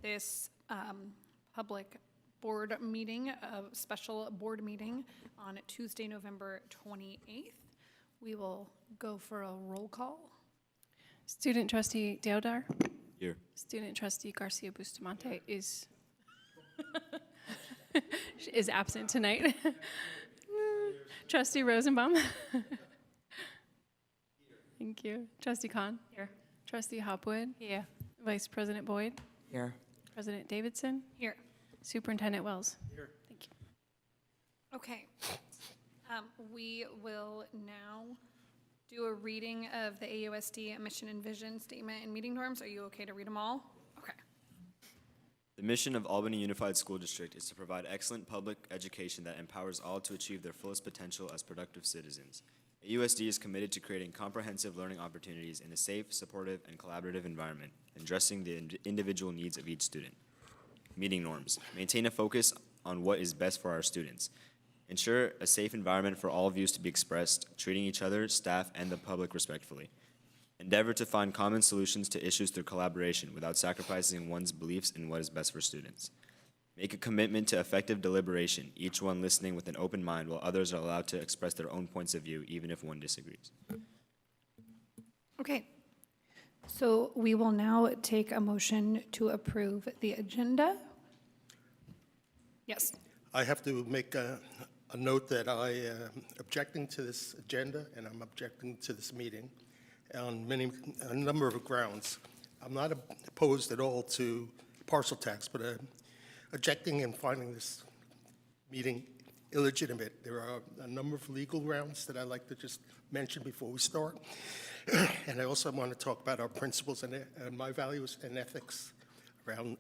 this public board meeting, a special board meeting on Tuesday, November 28th. We will go for a roll call. Student Trustee Deodar. Here. Student Trustee Garcia Bustamante is is absent tonight. Trustee Rosenbaum. Thank you. Trustee Khan. Here. Trustee Hopwood. Here. Vice President Boyd. Here. President Davidson. Here. Superintendent Wells. Here. Thank you. Okay. We will now do a reading of the AUSD mission and vision statement and meeting norms. Are you okay to read them all? Okay. The mission of Albany Unified School District is to provide excellent public education that empowers all to achieve their fullest potential as productive citizens. AUSD is committed to creating comprehensive learning opportunities in a safe, supportive, and collaborative environment, addressing the individual needs of each student. Meeting norms. Maintain a focus on what is best for our students. Ensure a safe environment for all views to be expressed, treating each other, staff, and the public respectfully. Endeavor to find common solutions to issues through collaboration without sacrificing one's beliefs in what is best for students. Make a commitment to effective deliberation, each one listening with an open mind while others are allowed to express their own points of view, even if one disagrees. Okay. So we will now take a motion to approve the agenda. Yes. I have to make a note that I am objecting to this agenda and I'm objecting to this meeting on a number of grounds. I'm not opposed at all to parcel tax, but objecting and finding this meeting illegitimate. There are a number of legal grounds that I'd like to just mention before we start. And I also want to talk about our principles and my values and ethics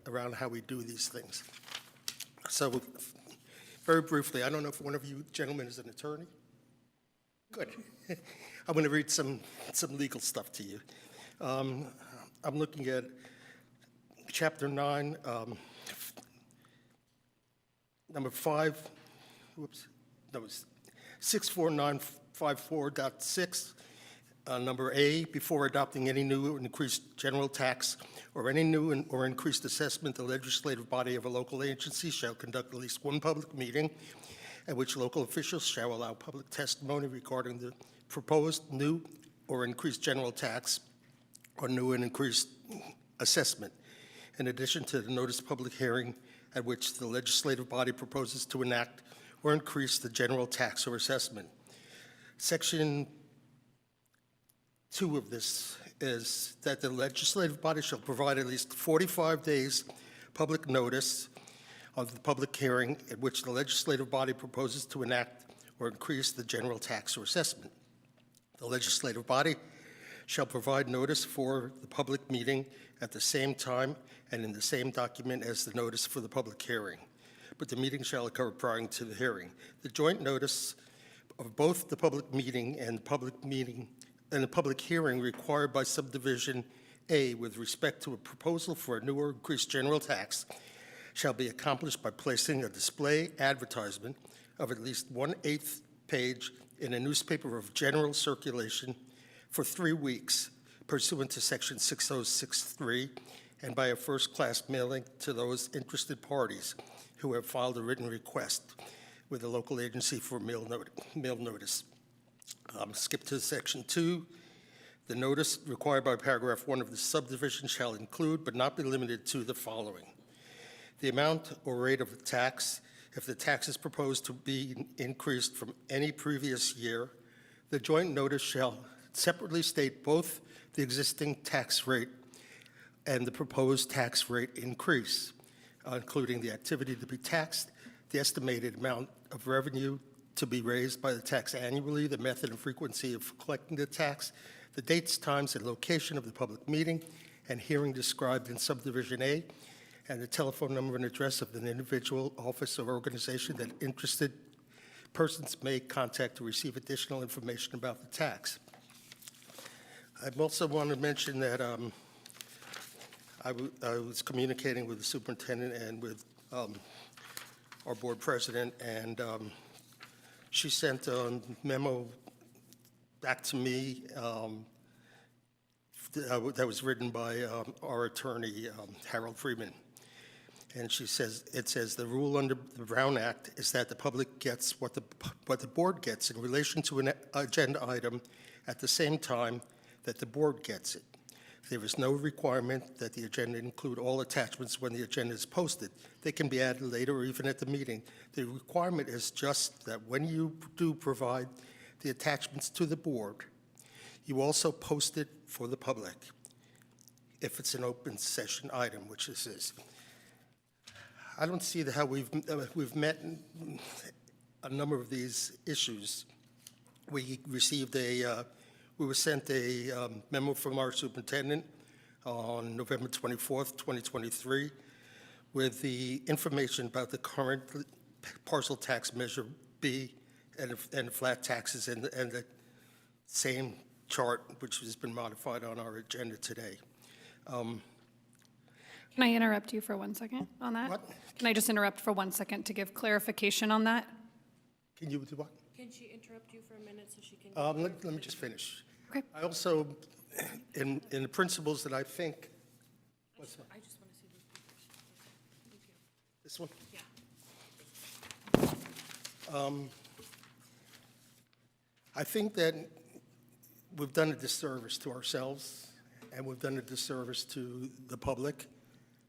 around how we do these things. So very briefly, I don't know if one of you gentlemen is an attorney. Good. I'm going to read some legal stuff to you. I'm looking at Chapter 9, number 5, whoops, that was 64954.6, number A, before adopting any new or increased general tax or any new or increased assessment, the legislative body of a local agency shall conduct at least one public meeting at which local officials shall allow public testimony regarding the proposed new or increased general tax or new and increased assessment, in addition to the notice of public hearing at which the legislative body proposes to enact or increase the general tax or assessment. Section 2 of this is that the legislative body shall provide at least 45 days public notice of the public hearing at which the legislative body proposes to enact or increase the general tax or assessment. The legislative body shall provide notice for the public meeting at the same time and in the same document as the notice for the public hearing, but the meeting shall occur prior to the hearing. The joint notice of both the public meeting and the public hearing required by subdivision A with respect to a proposal for a new or increased general tax shall be accomplished by placing a display advertisement of at least 1/8 page in a newspaper of general circulation for 3 weeks pursuant to Section 6063 and by a first-class mailing to those interested parties who have filed a written request with the local agency for mail notice. Skip to Section 2. The notice required by paragraph 1 of the subdivision shall include, but not be limited to, the following: the amount or rate of the tax, if the tax is proposed to be increased from any previous year. The joint notice shall separately state both the existing tax rate and the proposed tax rate increase, including the activity to be taxed, the estimated amount of revenue to be raised by the tax annually, the method and frequency of collecting the tax, the dates, times, and location of the public meeting and hearing described in subdivision A, and the telephone number and address of an individual, office, or organization that interested persons may contact to receive additional information about the tax. I also want to mention that I was communicating with the superintendent and with our board president, and she sent a memo back to me that was written by our attorney, Harold Freeman. And she says, it says, "The rule under the Brown Act is that the public gets what the board gets in relation to an agenda item at the same time that the board gets it. There is no requirement that the agenda include all attachments when the agenda is posted. They can be added later or even at the meeting. The requirement is just that when you do provide the attachments to the board, you also post it for the public if it's an open session item," which this is. I don't see how we've met a number of these issues. We received we were sent a memo from our superintendent on November 24th, 2023, with the information about the current parcel tax measure B and flat taxes and the same chart, which has been modified on our agenda today. Can I interrupt you for 1 second on that? What? Can I just interrupt for 1 second to give clarification on that? Can you do what? Can she interrupt you for a minute so she can? Let me just finish. Okay. I also, in the principles that I think, what's that? I just want to see those papers. Thank you. This one? Yeah. I think that we've done a disservice to ourselves, and we've done a disservice to the public,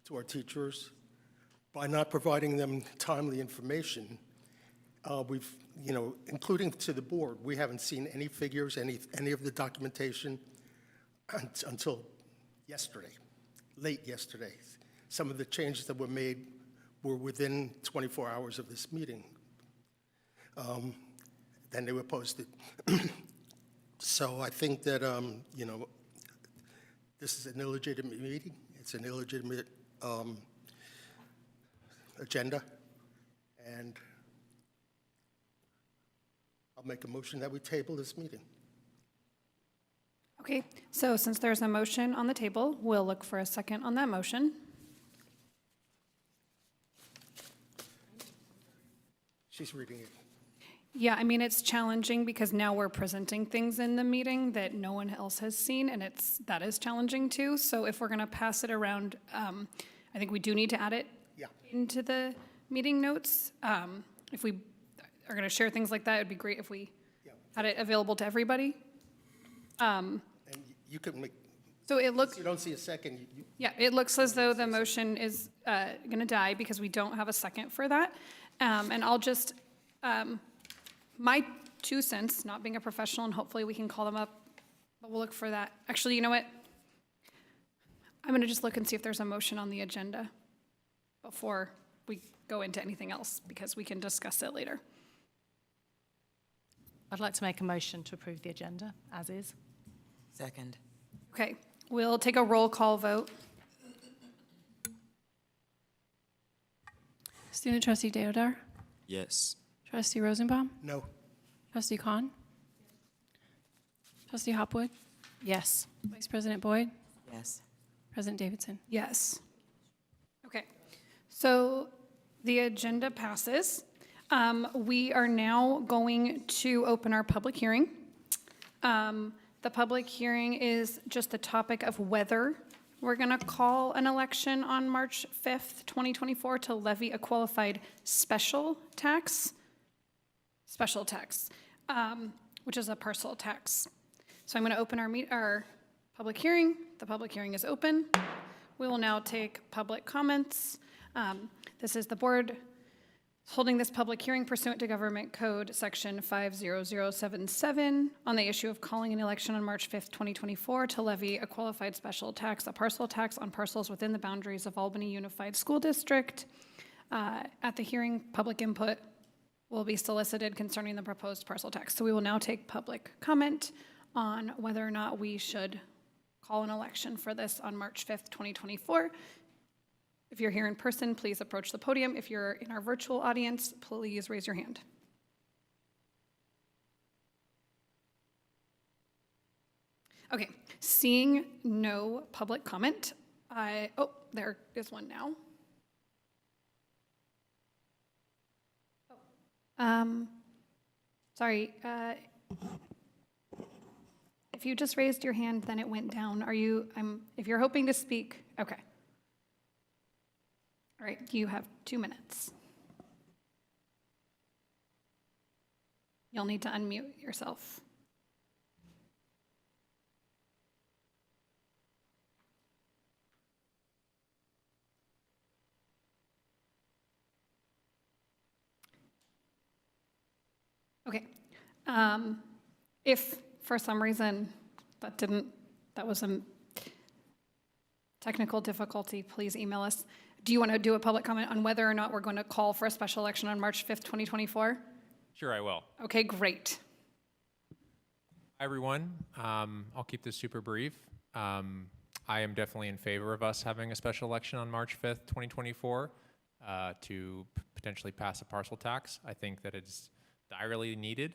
to our teachers, by not providing them timely information. We've, including to the board, we haven't seen any figures, any of the documentation until yesterday, late yesterday. Some of the changes that were made were within 24 hours of this meeting. Then they were posted. So I think that, this is an illegitimate meeting. It's an illegitimate agenda. And I'll make a motion that we table this meeting. Okay, so since there's a motion on the table, we'll look for a second on that motion. She's reading it. Yeah, I mean, it's challenging because now we're presenting things in the meeting that no one else has seen, and that is challenging too. So if we're going to pass it around, I think we do need to add it Yeah. into the meeting notes. If we are going to share things like that, it'd be great if we Yeah. had it available to everybody. And you can make, So it looks, you don't see a second, yeah, it looks as though the motion is going to die because we don't have a second for that. And I'll just, my 2 cents, not being a professional, and hopefully we can call them up, but we'll look for that. Actually, you know what? I'm going to just look and see if there's a motion on the agenda before we go into anything else, because we can discuss it later. I'd like to make a motion to approve the agenda as is. Second. Okay, we'll take a roll call vote. Student trustee Deodar, Yes. trustee Rosenbaum, no. trustee Kahn, trustee Hopwood, Yes. vice president Boyd, Yes. president Davidson. Yes. Okay, so the agenda passes. We are now going to open our public hearing. The public hearing is just the topic of whether we're going to call an election on March 5th, 2024 to levy a qualified special tax, which is a parcel tax. So I'm going to open our public hearing. The public hearing is open. We will now take public comments. This is the board holding this public hearing pursuant to Government Code Section 50077 on the issue of calling an election on March 5th, 2024 to levy a qualified special tax, a parcel tax on parcels within the boundaries of Albany Unified School District. At the hearing, public input will be solicited concerning the proposed parcel tax. So we will now take public comment on whether or not we should call an election for this on March 5th, 2024. If you're here in person, please approach the podium. If you're in our virtual audience, please raise your hand. Okay, seeing no public comment, there is one now. Sorry, if you just raised your hand, then it went down. If you're hoping to speak, okay. All right, you have 2 minutes. You'll need to unmute yourself. Okay. If for some reason that was a technical difficulty, please email us. Do you want to do a public comment on whether or not we're going to call for a special election on March 5th, 2024? Sure, I will. Okay, great. Hi, everyone. I'll keep this super brief. I am definitely in favor of us having a special election on March 5th, 2024, to potentially pass a parcel tax. I think that it's direly needed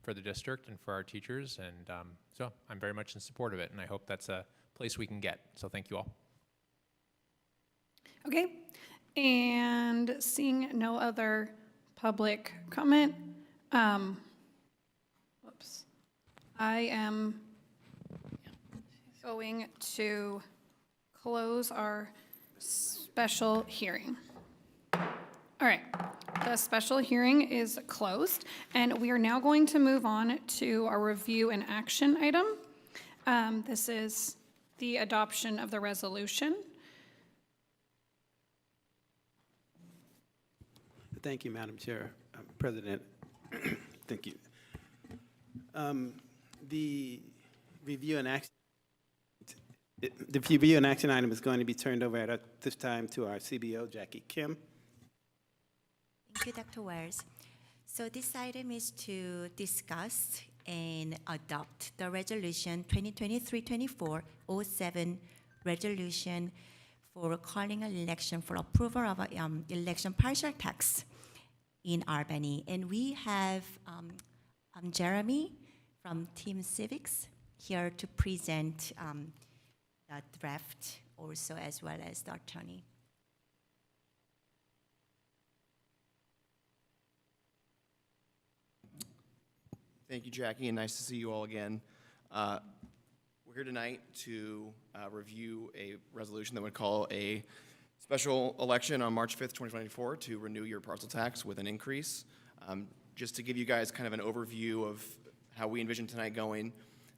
for the district and for our teachers, and so I'm very much in support of it, and I hope that's a place we can get. So thank you all. Okay, and seeing no other public comment, whoops, I am going to close our special hearing. All right, the special hearing is closed, and we are now going to move on to our review and action item. This is the adoption of the resolution. Thank you, Madam Chair, President. Thank you. The review and action item is going to be turned over at this time to our CBO, Jackie Kim. Thank you, Dr. Wells. So this item is to discuss and adopt the resolution 2023-24-07 resolution for calling an election for approval of an election partial tax in Albany. And we have Jeremy from Team Civics here to present the draft also, as well as the attorney. Thank you, Jackie, and nice to see you all again. We're here tonight to review a resolution that would call a special election on March 5th, 2024 to renew your parcel tax with an increase. Just to give you guys kind of an overview of how we envision tonight going,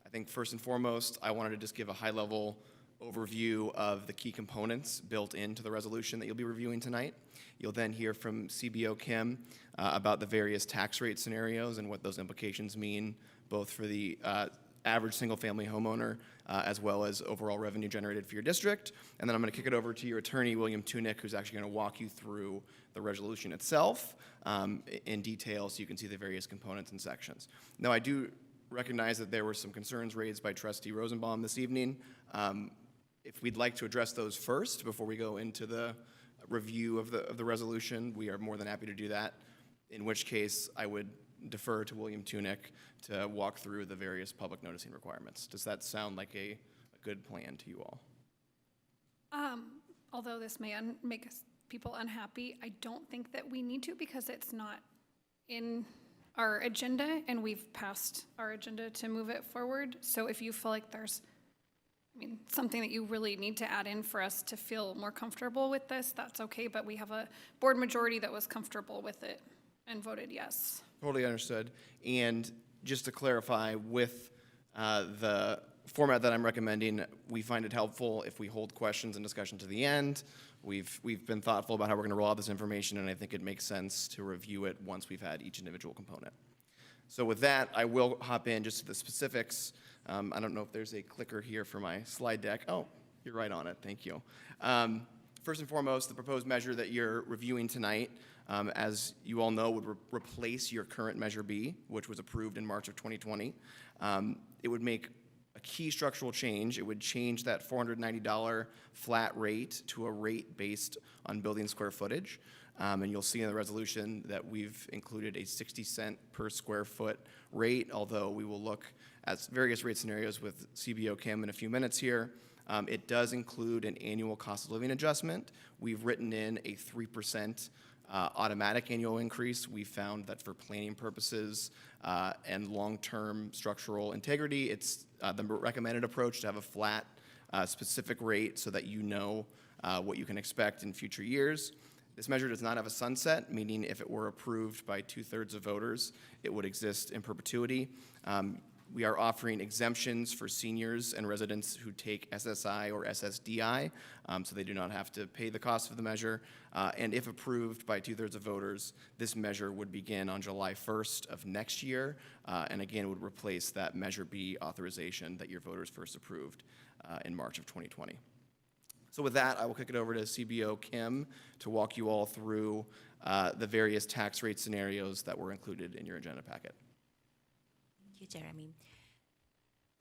I think first and foremost, I wanted to just give a high-level overview of the key components built into the resolution that you'll be reviewing tonight. You'll then hear from CBO Kim about the various tax rate scenarios and what those implications mean, both for the average single-family homeowner as well as overall revenue generated for your district. And then I'm going to kick it over to your attorney, William Tunick, who's actually going to walk you through the resolution itself in detail so you can see the various components and sections. Now, I do recognize that there were some concerns raised by Trustee Rosenbaum this evening. If we'd like to address those first before we go into the review of the resolution, we are more than happy to do that, in which case I would defer to William Tunick to walk through the various public noticing requirements. Does that sound like a good plan to you all? Although this may make people unhappy, I don't think that we need to, because it's not in our agenda and we've passed our agenda to move it forward. So if you feel like there's something that you really need to add in for us to feel more comfortable with this, that's okay, but we have a board majority that was comfortable with it and voted yes. Totally understood. And just to clarify, with the format that I'm recommending, we find it helpful if we hold questions and discussion to the end. We've been thoughtful about how we're going to roll out this information, and I think it makes sense to review it once we've had each individual component. So with that, I will hop in just to the specifics. I don't know if there's a clicker here for my slide deck. Oh, you're right on it. Thank you. First and foremost, the proposed measure that you're reviewing tonight, as you all know, would replace your current Measure B, which was approved in March of 2020. It would make a key structural change. It would change that $490 flat rate to a rate based on building square footage. And you'll see in the resolution that we've included a 60-cent per square foot rate, although we will look at various rate scenarios with CBO Kim in a few minutes here. It does include an annual cost of living adjustment. We've written in a 3% automatic annual increase. We found that for planning purposes and long-term structural integrity, it's the recommended approach to have a flat specific rate so that you know what you can expect in future years. This measure does not have a sunset, meaning if it were approved by 2/3 of voters, it would exist in perpetuity. We are offering exemptions for seniors and residents who take SSI or SSDI, so they do not have to pay the cost of the measure. And if approved by 2/3 of voters, this measure would begin on July 1st of next year, and again, would replace that Measure B authorization that your voters first approved in March of 2020. So with that, I will kick it over to CBO Kim to walk you all through the various tax rate scenarios that were included in your agenda packet. Thank you, Jeremy.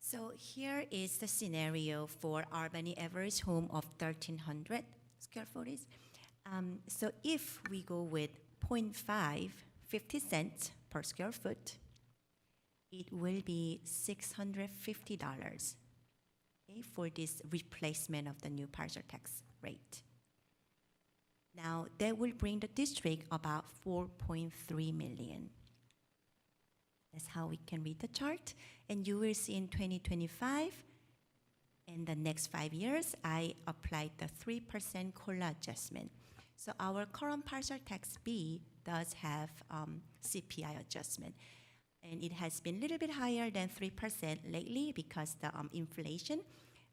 So here is the scenario for Albany average home of 1,300 square footage. So if we go with 0.5, 50 cents per square foot, it will be $650, okay, for this replacement of the new partial tax rate. Now, that will bring the district about 4.3 million. That's how we can read the chart. And you will see in 2025, in the next 5 years, I applied the 3% COLA adjustment. So our current partial tax B does have CPI adjustment. And it has been a little bit higher than 3% lately because the inflation.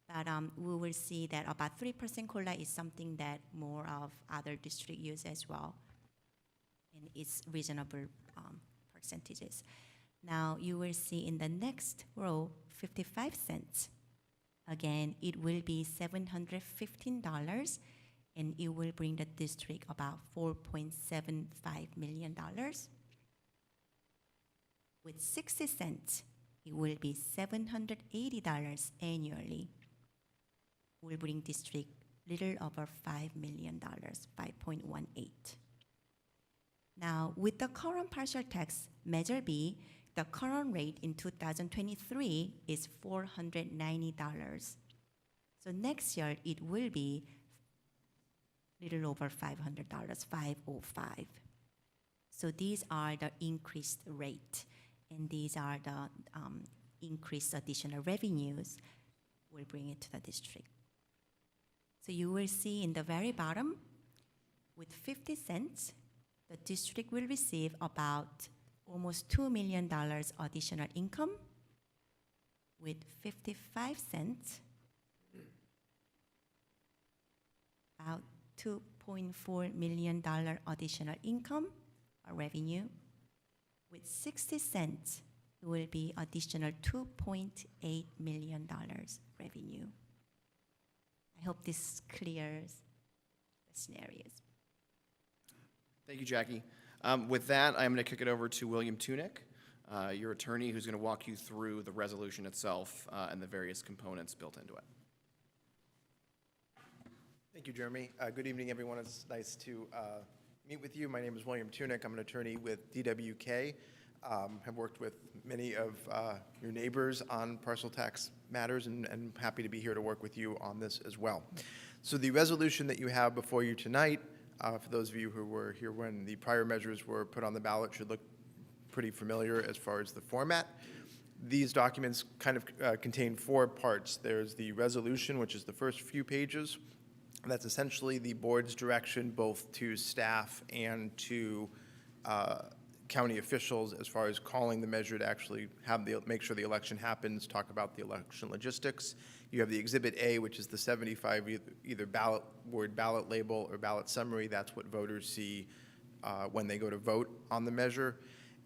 But we will see that about 3% COLA is something that more of other districts use as well. And it's reasonable percentages. Now you will see in the next row, 55 cents. Again, it will be $715, and it will bring the district about $4.75 million. With 60 cents, it will be $780 annually. Will bring district little over $5 million, 5.18. Now, with the current partial tax Measure B, the current rate in 2023 is $490. So next year, it will be little over $500, 505. So these are the increased rate, and these are the increased additional revenues will bring it to the district. So you will see in the very bottom, with 50 cents, the district will receive about almost $2 million additional income. With 55 cents, about $2.4 million additional income or revenue. With 60 cents, it will be additional $2.8 million revenue. I hope this clears the scenarios. Thank you, Jackie. With that, I'm going to kick it over to William Tunick, your attorney, who's going to walk you through the resolution itself and the various components built into it. Thank you, Jeremy. Good evening, everyone. It's nice to meet with you. My name is William Tunick. I'm an attorney with DWK. Have worked with many of your neighbors on parcel tax matters, and happy to be here to work with you on this as well. So the resolution that you have before you tonight, for those of you who were here when the prior measures were put on the ballot, should look pretty familiar as far as the format. These documents kind of contain 4 parts. There's the resolution, which is the first few pages. That's essentially the board's direction both to staff and to county officials as far as calling the measure to actually make sure the election happens, talk about the election logistics. You have the Exhibit A, which is the 75 either ballot label or ballot summary. That's what voters see when they go to vote on the measure.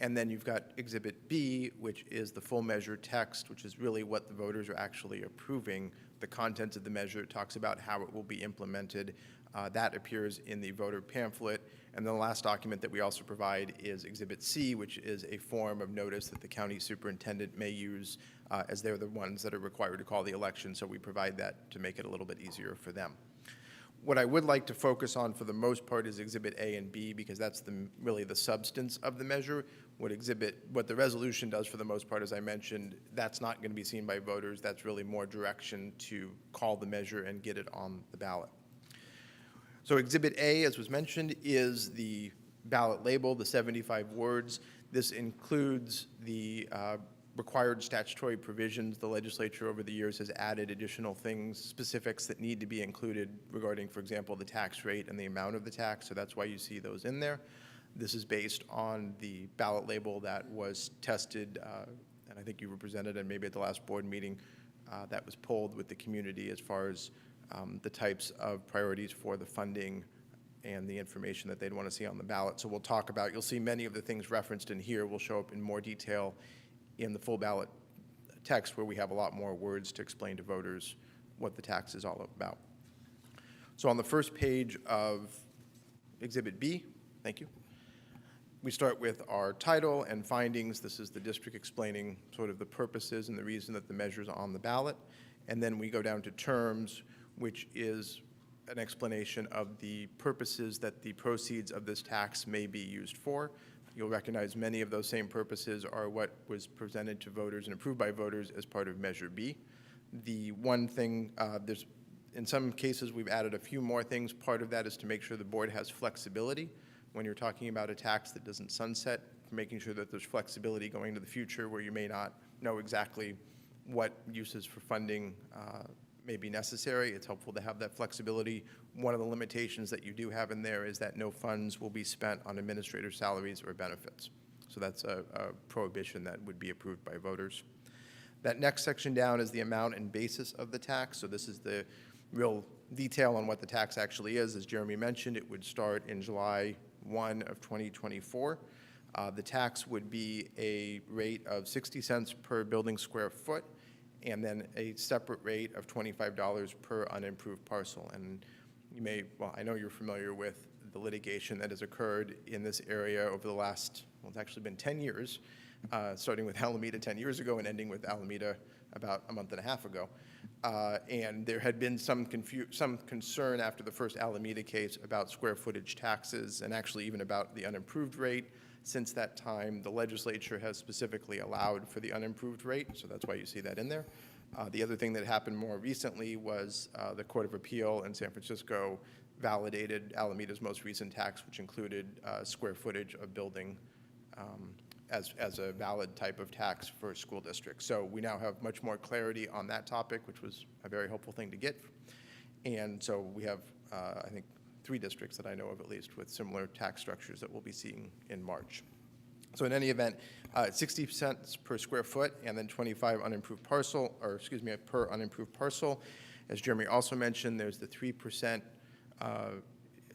And then you've got Exhibit B, which is the full measure text, which is really what the voters are actually approving. The content of the measure talks about how it will be implemented. That appears in the voter pamphlet. And then the last document that we also provide is Exhibit C, which is a form of notice that the county superintendent may use as they're the ones that are required to call the election. So we provide that to make it a little bit easier for them. What I would like to focus on for the most part is Exhibit A and B, because that's really the substance of the measure. What the resolution does for the most part, as I mentioned, that's not going to be seen by voters. That's really more direction to call the measure and get it on the ballot. So Exhibit A, as was mentioned, is the ballot label, the 75 words. This includes the required statutory provisions. The legislature over the years has added additional things, specifics that need to be included regarding, for example, the tax rate and the amount of the tax, so that's why you see those in there. This is based on the ballot label that was tested, and I think you were presented, and maybe at the last board meeting, that was polled with the community as far as the types of priorities for the funding and the information that they'd want to see on the ballot. So we'll talk about, you'll see many of the things referenced in here will show up in more detail in the full ballot text, where we have a lot more words to explain to voters what the tax is all about. So on the first page of Exhibit B, thank you, we start with our title and findings. This is the district explaining sort of the purposes and the reason that the measure's on the ballot. And then we go down to terms, which is an explanation of the purposes that the proceeds of this tax may be used for. You'll recognize many of those same purposes are what was presented to voters and approved by voters as part of Measure B. The one thing, in some cases, we've added a few more things. Part of that is to make sure the board has flexibility when you're talking about a tax that doesn't sunset, making sure that there's flexibility going into the future where you may not know exactly what uses for funding may be necessary. It's helpful to have that flexibility. One of the limitations that you do have in there is that no funds will be spent on administrator salaries or benefits. So that's a prohibition that would be approved by voters. That next section down is the amount and basis of the tax. So this is the real detail on what the tax actually is. As Jeremy mentioned, it would start in July 1 of 2024. The tax would be a rate of 60 cents per building square foot, and then a separate rate of $25 per unimproved parcel. And you may, well, I know you're familiar with the litigation that has occurred in this area over the last, well, it's actually been 10 years, starting with Alameda 10 years ago and ending with Alameda about a month and a half ago. And there had been some concern after the first Alameda case about square footage taxes and actually even about the unimproved rate. Since that time, the legislature has specifically allowed for the unimproved rate, so that's why you see that in there. The other thing that happened more recently was the Court of Appeal in San Francisco validated Alameda's most recent tax, which included square footage of building as a valid type of tax for school districts. So we now have much more clarity on that topic, which was a very helpful thing to get. And so we have, I think, 3 districts that I know of at least with similar tax structures that we'll be seeing in March. So in any event, 60 cents per square foot and then 25 unimproved parcel, or excuse me, per unimproved parcel. As Jeremy also mentioned, there's the 3%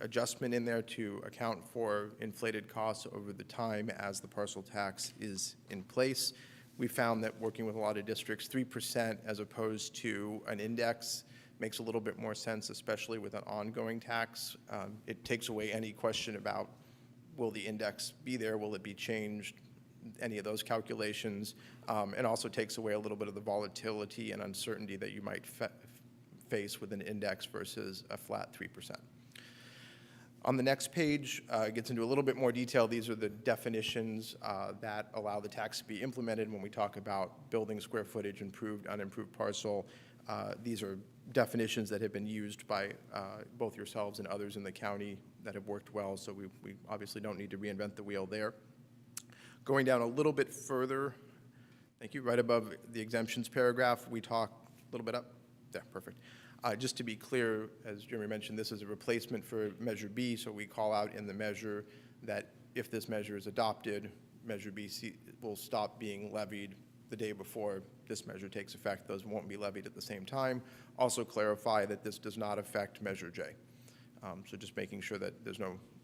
adjustment in there to account for inflated costs over the time as the parcel tax is in place. We found that working with a lot of districts, 3% as opposed to an index makes a little bit more sense, especially with an ongoing tax. It takes away any question about will the index be there, will it be changed, any of those calculations, and also takes away a little bit of the volatility and uncertainty that you might face with an index versus a flat 3%. On the next page, it gets into a little bit more detail. These are the definitions that allow the tax to be implemented when we talk about building square footage, improved, unimproved parcel. These are definitions that have been used by both yourselves and others in the county that have worked well, so we obviously don't need to reinvent the wheel there. Going down a little bit further, thank you, right above the exemptions paragraph, we talk a little bit up. There, perfect. Just to be clear, as Jeremy mentioned, this is a replacement for Measure B, so we call out in the measure that if this measure is adopted, Measure B will stop being levied the day before this measure takes effect. Those won't be levied at the same time. Also clarify that this does not affect Measure J. So just making sure that there's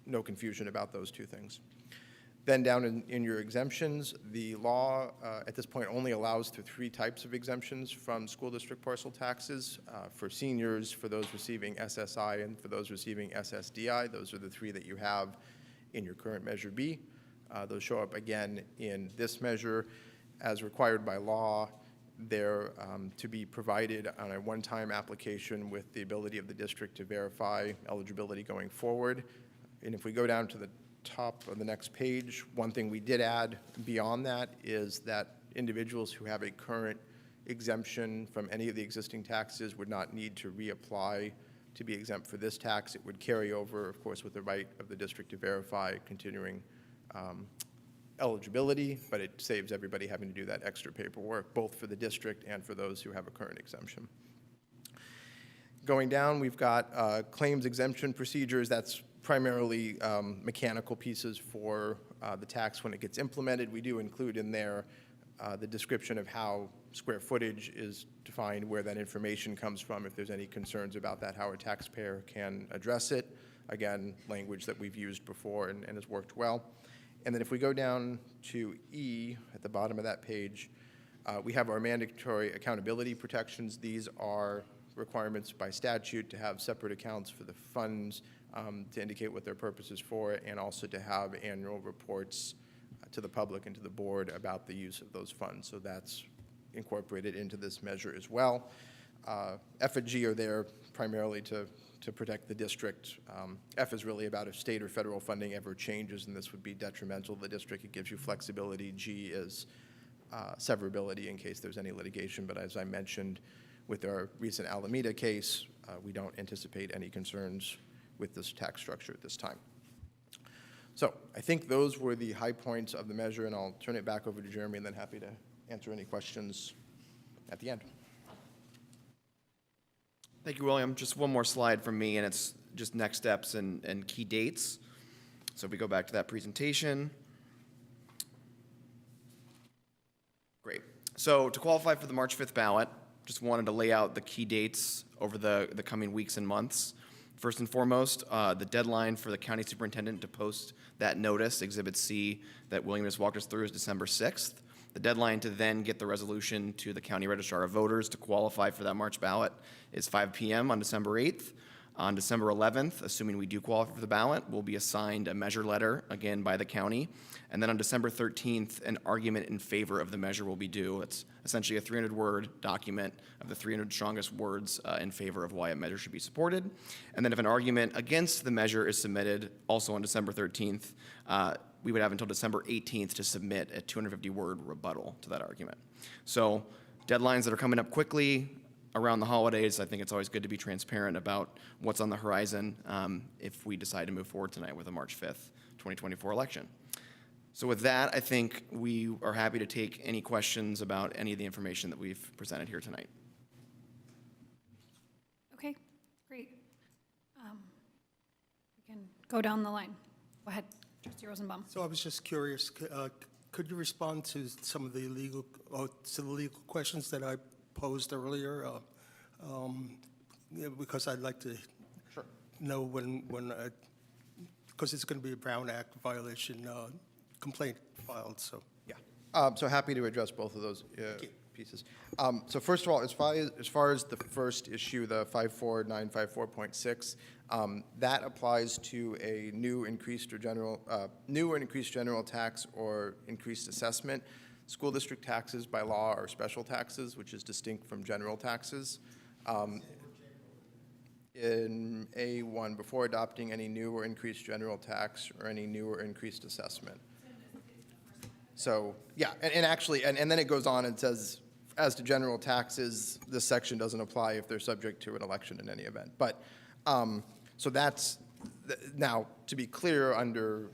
no confusion about those two things. Then down in your exemptions, the law at this point only allows for 3 types of exemptions from school district parcel taxes. For seniors, for those receiving SSI, and for those receiving SSDI. Those are the 3 that you have in your current Measure B. Those show up again in this measure. As required by law, they're to be provided on a one-time application with the ability of the district to verify eligibility going forward. And if we go down to the top of the next page, one thing we did add beyond that is that individuals who have a current exemption from any of the existing taxes would not need to reapply to be exempt for this tax. It would carry over, of course, with the right of the district to verify continuing eligibility, but it saves everybody having to do that extra paperwork, both for the district and for those who have a current exemption. Going down, we've got claims exemption procedures. That's primarily mechanical pieces for the tax when it gets implemented. We do include in there the description of how square footage is defined, where that information comes from, if there's any concerns about that, how a taxpayer can address it. Again, language that we've used before and has worked well. And then if we go down to E at the bottom of that page, we have our mandatory accountability protections. These are requirements by statute to have separate accounts for the funds, to indicate what their purpose is for, and also to have annual reports to the public and to the board about the use of those funds. So that's incorporated into this measure as well. F and G are there primarily to protect the district. F is really about if state or federal funding ever changes, and this would be detrimental to the district. It gives you flexibility. G is severability in case there's any litigation. But as I mentioned, with our recent Alameda case, we don't anticipate any concerns with this tax structure at this time. So I think those were the high points of the measure, and I'll turn it back over to Jeremy, and then happy to answer any questions at the end. Thank you, William. Just one more slide from me, and it's just next steps and key dates. So if we go back to that presentation. Great. So to qualify for the March 5th ballot, just wanted to lay out the key dates over the coming weeks and months. First and foremost, the deadline for the county superintendent to post that notice, Exhibit C, that William just walked us through, is December 6th. The deadline to then get the resolution to the county registrar of voters to qualify for that March ballot is 5 p.m. on December 8th. On December 11th, assuming we do qualify for the ballot, we'll be assigned a measure letter, again by the county. And then on December 13th, an argument in favor of the measure will be due. It's essentially a 300-word document of the 300 strongest words in favor of why a measure should be supported. And then if an argument against the measure is submitted, also on December 13th, we would have until December 18th to submit a 250-word rebuttal to that argument. So deadlines that are coming up quickly around the holidays. I think it's always good to be transparent about what's on the horizon if we decide to move forward tonight with a March 5th, 2024 election. So with that, I think we are happy to take any questions about any of the information that we've presented here tonight. Okay, great. We can go down the line. Go ahead, Trustee Rosenbaum. So I was just curious, could you respond to some of the legal questions that I posed earlier? Because I'd like to know when because it's going to be a Brown Act violation complaint filed, so. Yeah, so happy to address both of those pieces. So first of all, as far as the first issue, the 54954.6, that applies to a new increased or increased general tax or increased assessment. School district taxes by law are special taxes, which is distinct from general taxes. In A1, before adopting any new or increased general tax or any new or increased assessment. So, yeah, and actually, and then it goes on and says, as to general taxes, this section doesn't apply if they're subject to an election in any event. But, so that's, now, to be clear, under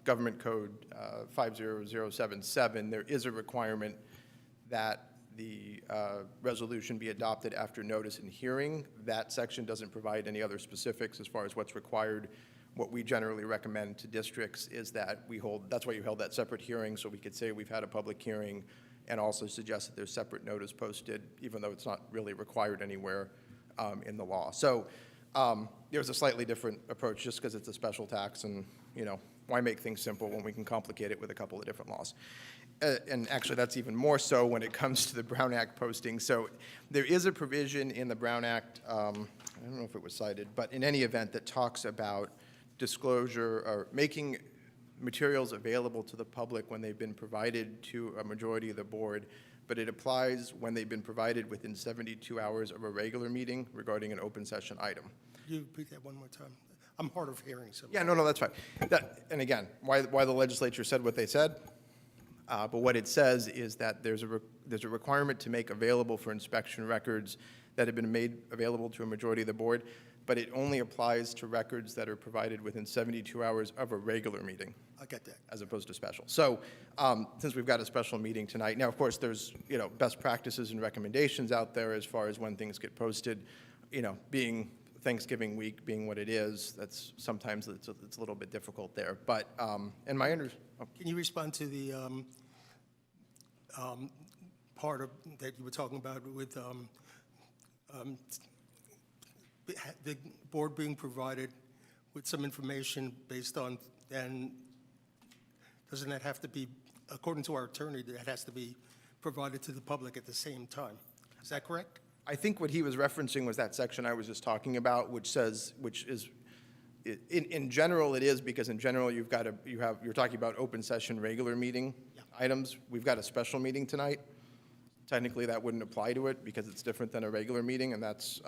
Government Code 50077, there is a requirement that the resolution be adopted after notice and hearing. That section doesn't provide any other specifics as far as what's required. What we generally recommend to districts is that that's why you held that separate hearing, so we could say we've had a public hearing, and also suggest that there's separate notice posted, even though it's not really required anywhere in the law. So there's a slightly different approach just because it's a special tax, and why make things simple when we can complicate it with a couple of different laws? And actually, that's even more so when it comes to the Brown Act posting. So there is a provision in the Brown Act, I don't know if it was cited, but in any event, that talks about disclosure or making materials available to the public when they've been provided to a majority of the board, but it applies when they've been provided within 72 hours of a regular meeting regarding an open session item. Could you repeat that one more time? I'm hard of hearing, so. Yeah, no, that's fine. And again, why the legislature said what they said, but what it says is that there's a requirement to make available for inspection records that have been made available to a majority of the board. but it only applies to records that are provided within 72 hours of a regular meeting, I get that. as opposed to special. So since we've got a special meeting tonight, now, of course, there's, best practices and recommendations out there as far as when things get posted, being Thanksgiving week being what it is, that's sometimes it's a little bit difficult there. But, and my Can you respond to the part of, that you were talking about with the board being provided with some information based on, and doesn't that have to be, according to our attorney, that has to be provided to the public at the same time? Is that correct? I think what he was referencing was that section I was just talking about, which is, in general it is, because in general you're talking about open session regular meeting items. We've got a special meeting tonight. Technically that wouldn't apply to it because it's different than a regular meeting, and that's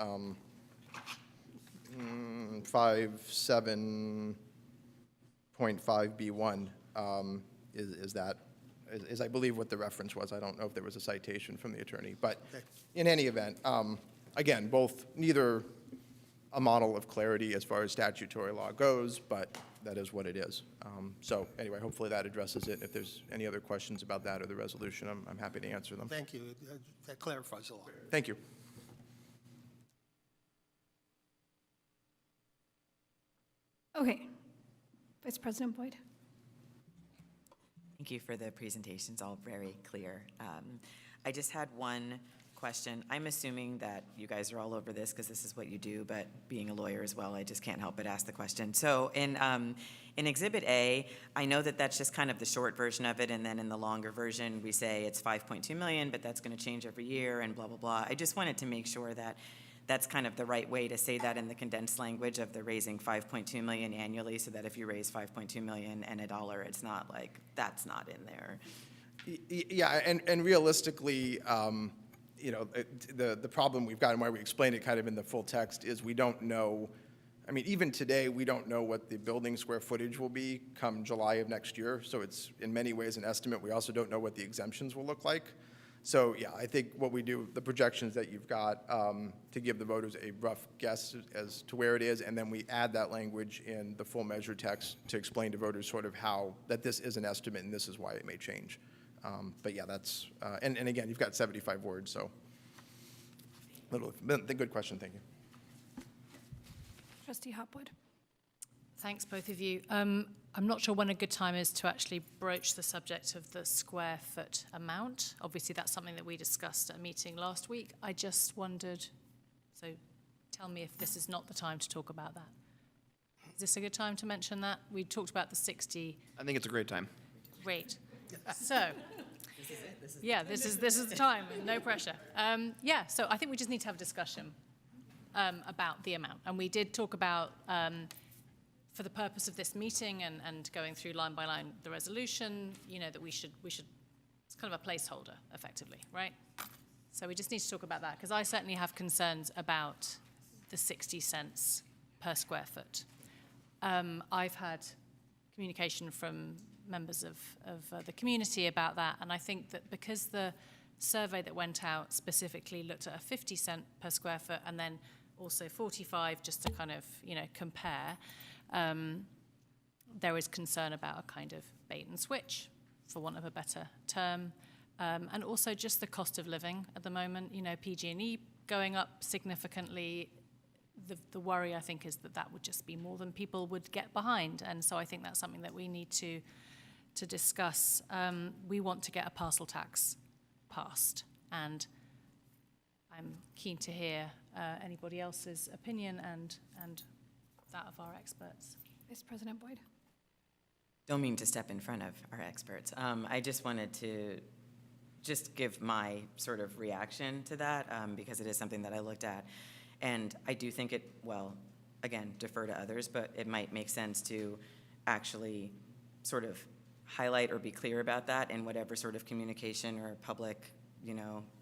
57.5B1 is I believe what the reference was. I don't know if there was a citation from the attorney, but in any event, again, neither a model of clarity as far as statutory law goes, but that is what it is. So anyway, hopefully that addresses it. If there's any other questions about that or the resolution, I'm happy to answer them. Thank you. That clarifies a lot. Thank you. Okay. Vice President Boyd. Thank you for the presentations, all very clear. I just had one question. I'm assuming that you guys are all over this because this is what you do, but being a lawyer as well, I just can't help but ask the question. So in Exhibit A, I know that that's just kind of the short version of it, and then in the longer version, we say it's 5.2 million, but that's going to change every year and blah, blah, blah. I just wanted to make sure that that's kind of the right way to say that in the condensed language of the raising 5.2 million annually, so that if you raise 5.2 million and $1, it's not like, that's not in there. Yeah, and realistically, the problem we've got and why we explained it kind of in the full text is we don't know, I mean, even today, we don't know what the building square footage will be come July of next year, so it's in many ways an estimate. We also don't know what the exemptions will look like. So yeah, I think what we do, the projections that you've got to give the voters a rough guess as to where it is, and then we add that language in the full measure text to explain to voters sort of how, that this is an estimate and this is why it may change. But yeah, that's, and again, you've got 75 words, so. Good question, thank you. Trustee Hopwood. Thanks, both of you. I'm not sure when a good time is to actually broach the subject of the square foot amount. Obviously, that's something that we discussed at a meeting last week. I just wondered, so tell me if this is not the time to talk about that. Is this a good time to mention that? We talked about the 60. I think it's a great time. Great. So, yeah, this is the time. No pressure. Yeah, so I think we just need to have a discussion about the amount. And we did talk about, for the purpose of this meeting and going through line by line the resolution, that we should, it's kind of a placeholder, effectively, right? So we just need to talk about that, because I certainly have concerns about the 60 cents per square foot. I've had communication from members of the community about that, and I think that because the survey that went out specifically looked at a 50 cent per square foot and then also 45, just to kind of, compare, there is concern about a kind of bait and switch, for want of a better term, and also just the cost of living at the moment. PG&E going up significantly. The worry, I think, is that would just be more than people would get behind, and so I think that's something that we need to discuss. We want to get a parcel tax passed, and I'm keen to hear anybody else's opinion and that of our experts. Vice President Boyd. Don't mean to step in front of our experts. I just wanted to just give my sort of reaction to that because it is something that I looked at. And I do think it, well, again, defer to others, but it might make sense to actually sort of highlight or be clear about that in whatever sort of communication or public,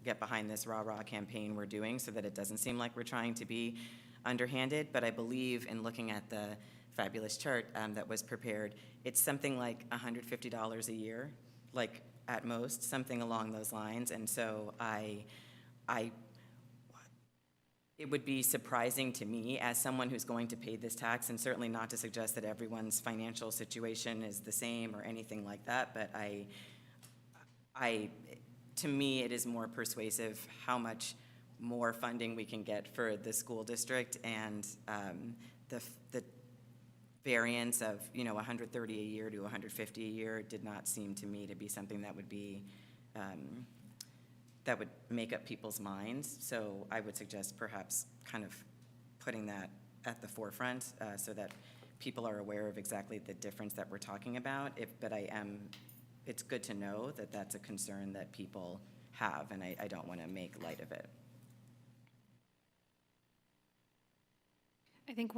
get behind this rah-rah campaign we're doing, so that it doesn't seem like we're trying to be underhanded. But I believe in looking at the fabulous chart that was prepared, it's something like $150 a year, like at most, something along those lines. And so it would be surprising to me as someone who's going to pay this tax, and certainly not to suggest that everyone's financial situation is the same or anything like that, but to me, it is more persuasive how much more funding we can get for the school district, and the variance of, you know, 130 a year to 150 a year did not seem to me to be something that would be, that would make up people's minds. So I would suggest perhaps kind of putting that at the forefront so that people are aware of exactly the difference that we're talking about. But it's good to know that that's a concern that people have, and I don't want to make light of it. I think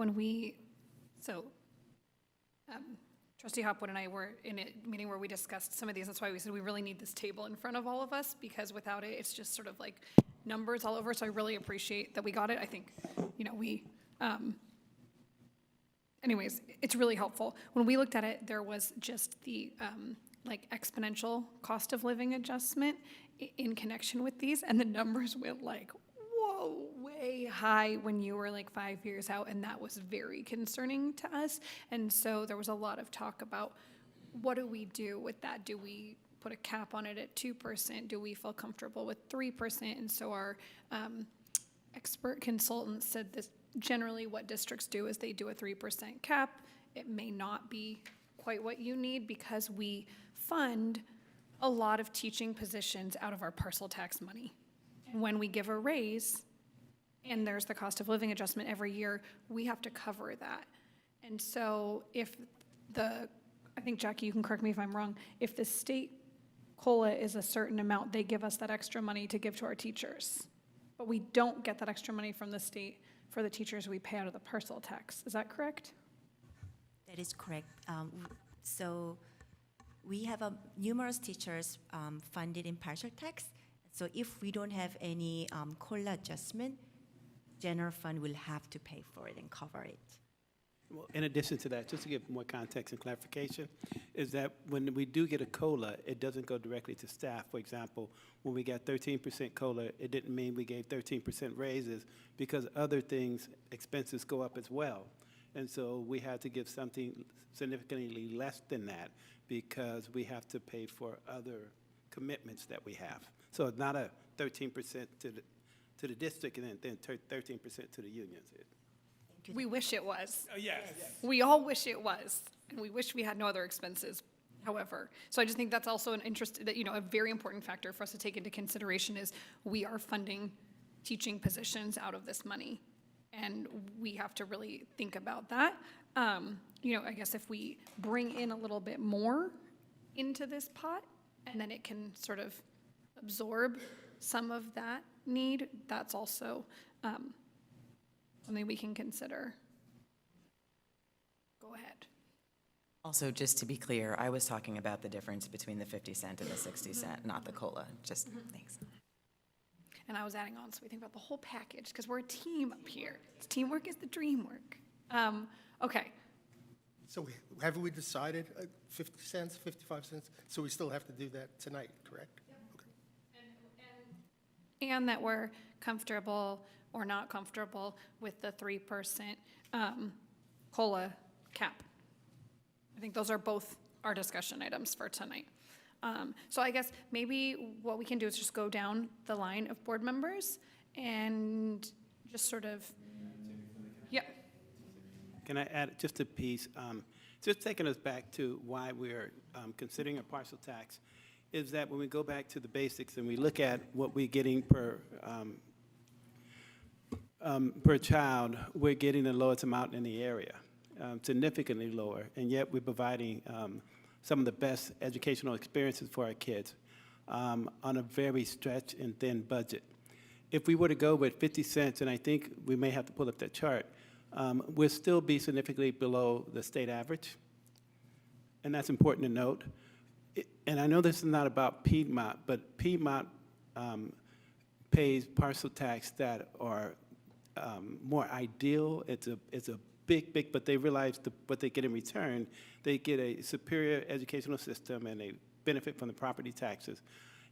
Trustee Hopwood and I were in a meeting where we discussed some of these. That's why we said we really need this table in front of all of us, because without it, it's just sort of like numbers all over. So I really appreciate that we got it. I think, you know, anyways, it's really helpful. When we looked at it, there was just the like exponential cost of living adjustment in connection with these, and the numbers went like, whoa, way high when you were like 5 years out, and that was very concerning to us. And so there was a lot of talk about, what do we do with that? Do we put a cap on it at 2%? Do we feel comfortable with 3%? And so our expert consultant said this, generally what districts do is they do a 3% cap. It may not be quite what you need, because we fund a lot of teaching positions out of our parcel tax money. And when we give a raise, and there's the cost of living adjustment every year, we have to cover that. And so if I think, Jackie, you can correct me if I'm wrong, if the state COLA is a certain amount, they give us that extra money to give to our teachers. But we don't get that extra money from the state for the teachers we pay out of the parcel tax. Is that correct? That is correct. So we have numerous teachers funded in partial tax. So if we don't have any COLA adjustment, general fund will have to pay for it and cover it. Well, in addition to that, just to give more context and clarification, is that when we do get a COLA, it doesn't go directly to staff. For example, when we got 13% COLA, it didn't mean we gave 13% raises, because other things, expenses go up as well. And so we had to give something significantly less than that, because we have to pay for other commitments that we have. So it's not a 13% to the district and then 13% to the unions. We wish it was. Oh, yes. We all wish it was, and we wish we had no other expenses, however. So I just think that's also an interest, that, you know, a very important factor for us to take into consideration is we are funding teaching positions out of this money, and we have to really think about that. You know, I guess if we bring in a little bit more into this pot, and then it can sort of absorb some of that need, that's also something we can consider. Go ahead. Also, just to be clear, I was talking about the difference between the 50 cent and the 60 cent, not the COLA. Just thanks. And I was adding on, so we think about the whole package, because we're a team up here. Teamwork is the dream work. Okay. So have we decided 50 cents, 55 cents? So we still have to do that tonight, correct? And that we're comfortable or not comfortable with the 3% COLA cap. I think those are both our discussion items for tonight. So I guess maybe what we can do is just go down the line of board members and just sort of, yeah. Can I add just a piece? Just taking us back to why we're considering a partial tax, is that when we go back to the basics and we look at what we're getting per child, we're getting the lowest amount in the area, significantly lower, and yet we're providing some of the best educational experiences for our kids on a very stretched and thin budget. If we were to go with 50 cents, and I think we may have to pull up that chart, we'll still be significantly below the state average, and that's important to note. And I know this is not about Piedmont, but Piedmont pays parcel tax that are more ideal. It's a big, but they realize what they get in return. They get a superior educational system, and they benefit from the property taxes.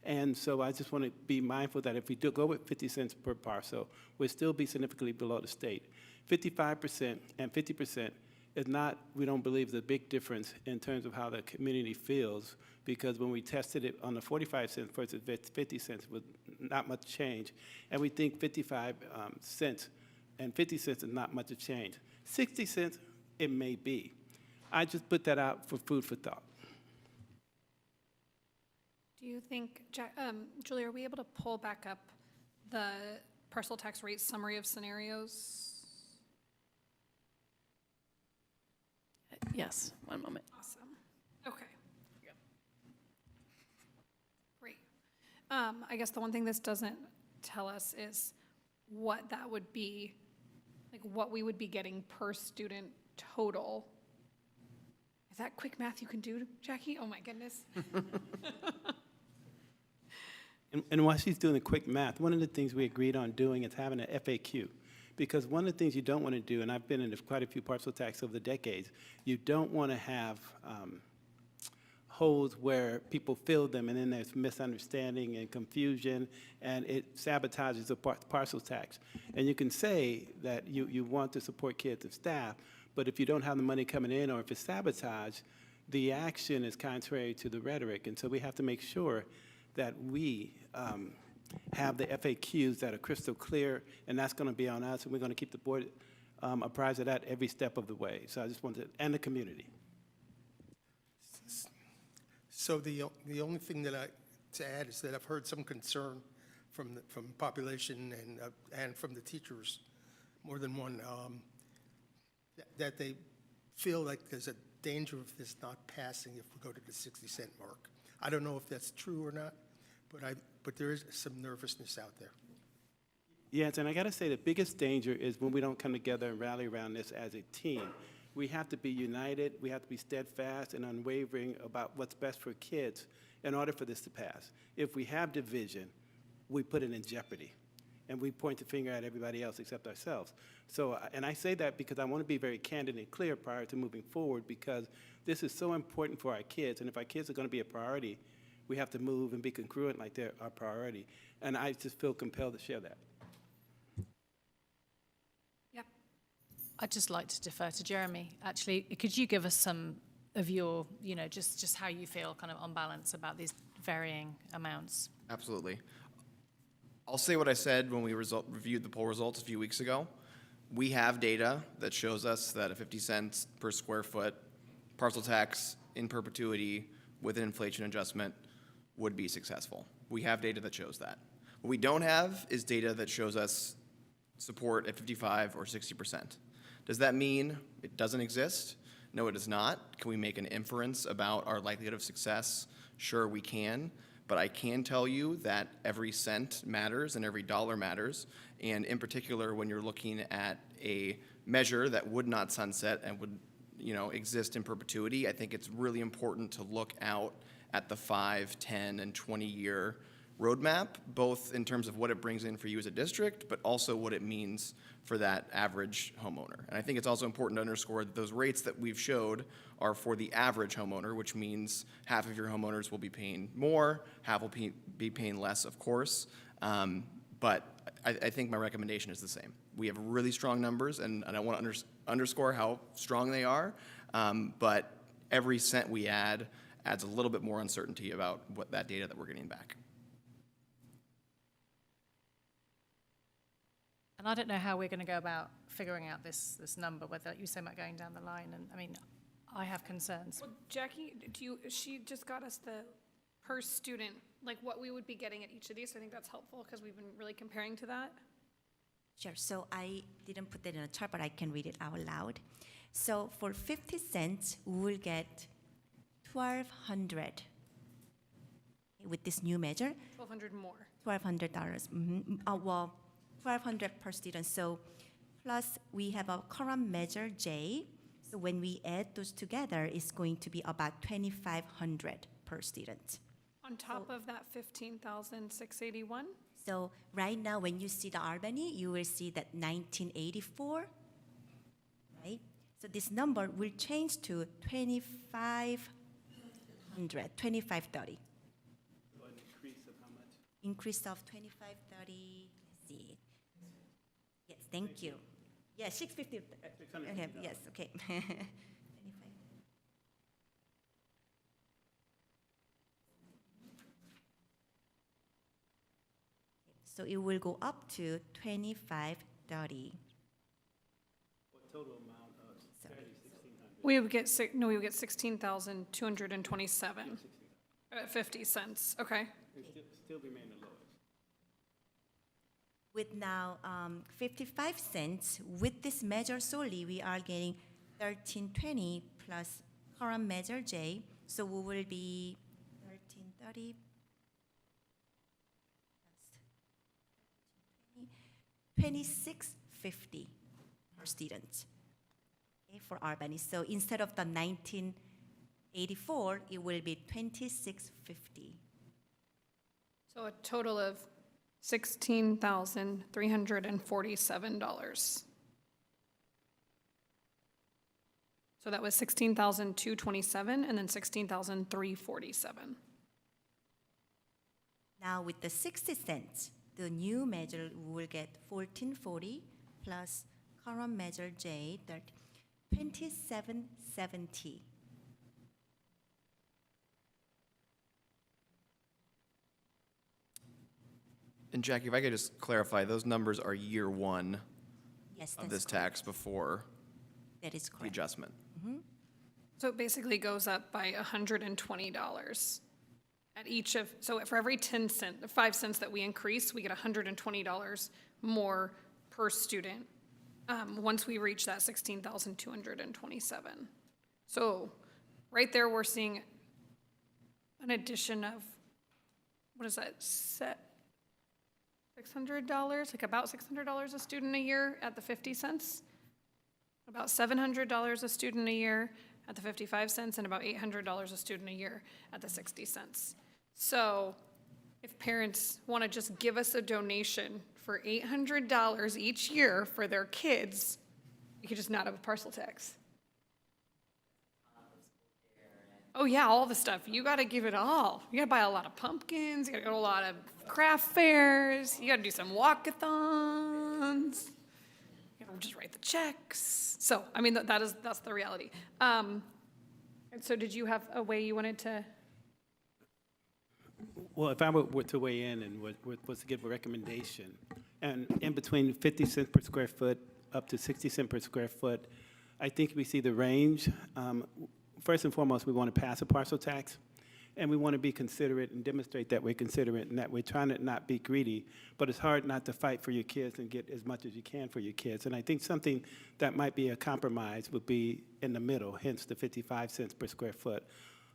And so I just want to be mindful that if we do go with 50 cents per parcel, we'll still be significantly below the state. 55% and 50% is not, we don't believe, the big difference in terms of how the community feels, because when we tested it on the 45 cents versus 50 cents with not much change, and we think 55 cents and 50 cents is not much of change. 60 cents, it may be. I just put that out for food for thought. Do you think, Julie, are we able to pull back up the parcel tax rate summary of scenarios? Yes, one moment. Awesome. Okay. Great. I guess the one thing this doesn't tell us is what that would be, like what we would be getting per student total. Is that quick math you can do, Jackie? Oh my goodness. And while she's doing the quick math, one of the things we agreed on doing is having an FAQ. Because one of the things you don't want to do, and I've been in quite a few parcel tax over the decades, you don't want to have holes where people fill them and then there's misunderstanding and confusion and it sabotages the parcel tax. And you can say that you want to support kids and staff, but if you don't have the money coming in or if it's sabotage, the action is contrary to the rhetoric. And so we have to make sure that we have the FAQs that are crystal clear, and that's going to be on us, and we're going to keep the board apprised of that every step of the way. So I just wanted, and the community. So the only thing that to add is that I've heard some concern from the population and from the teachers, more than one, that they feel like there's a danger of this not passing if we go to the 60-cent mark. I don't know if that's true or not, but there is some nervousness out there. Yes, and I got to say the biggest danger is when we don't come together and rally around this as a team. We have to be united, we have to be steadfast and unwavering about what's best for kids in order for this to pass. If we have division, we put it in jeopardy, and we point the finger at everybody else except ourselves. So, and I say that because I want to be very candid and clear prior to moving forward, because this is so important for our kids, and if our kids are going to be a priority, we have to move and be congruent like they're our priority. And I just feel compelled to share that. Yep. I'd just like to defer to Jeremy. Actually, could you give us some of your, just how you feel kind of on balance about these varying amounts? Absolutely. I'll say what I said when we reviewed the poll results a few weeks ago. We have data that shows us that a 50 cents per square foot parcel tax in perpetuity with an inflation adjustment would be successful. We have data that shows that. What we don't have is data that shows us support at 55 or 60%. Does that mean it doesn't exist? No, it does not. Can we make an inference about our likelihood of success? Sure, we can. But I can tell you that every cent matters and every dollar matters. And in particular, when you're looking at a measure that would not sunset and would exist in perpetuity, I think it's really important to look out at the 5, 10, and 20-year roadmap, both in terms of what it brings in for you as a district, but also what it means for that average homeowner. And I think it's also important to underscore that those rates that we've showed are for the average homeowner, which means half of your homeowners will be paying more, half will be paying less, of course. But I think my recommendation is the same. We have really strong numbers, and I want to underscore how strong they are, but every cent we add adds a little bit more uncertainty about what that data that we're getting back. And I don't know how we're going to go about figuring out this number, whether you say about going down the line. And I mean, I have concerns. Well, Jackie, she just got us the per student, like what we would be getting at each of these. So I think that's helpful because we've been really comparing to that. Sure. So I didn't put that in a chart, but I can read it out loud. So for 50 cents, we will get $1,200 with this new measure. $1,200 more. $1,200. Well, $1,200 per student. So plus we have a current measure J. So when we add those together, it's going to be about $2,500 per student. On top of that 15,681? So right now, when you see the Albany, you will see that 1984, right? So this number will change to 2,530. So an increase of increase of 25, 30, let's see. Yes, thank you. Yes, 650. Okay, yes, okay. 25. So it will go up to 25, 30. Total amount of Sorry. We would get, we would get 16,227 at 50 cents, okay. still remain the lowest. With now 55 cents, with this measure solely, we are getting 1320 plus current measure J, so we will be 1330 plus 2650 per student, okay, for Albany. So instead of the 1984, it will be 2650. So a total of $16,347. So that was 16,227 and then 16,347. Now with the 60 cents, the new measure will get 1440 plus current measure J, 2770. And Jackie, if I could just clarify, those numbers are year one Yes, of that's this correct. tax before That is the correct. adjustment. So it basically goes up by $120 at each of, so for every 5 cents that we increase, we get $120 more per student once we reach that 16,227. So right there, we're seeing an addition of, what is that, $600, like about $600 a student a year at the 50 cents, about $700 a student a year at the 55 cents, and about $800 a student a year at the 60 cents. So if parents want to just give us a donation for $800 each year for their kids, you could just not have a parcel tax. Oh yeah, all the stuff. You got to give it all. You got to buy a lot of pumpkins. You got to go to a lot of craft fairs. You got to do some walkathons. You know, just write the checks. So, I mean, that's the reality. And so did you have a way you wanted to? Well, if I were to weigh in and was to give a recommendation, and in between 50 cents per square foot up to 60 cents per square foot, I think we see the range. First and foremost, we want to pass a parcel tax, and we want to be considerate and demonstrate that we're considerate and that we're trying to not be greedy, but it's hard not to fight for your kids and get as much as you can for your kids. And I think something that might be a compromise would be in the middle, hence the 55 cents per square foot,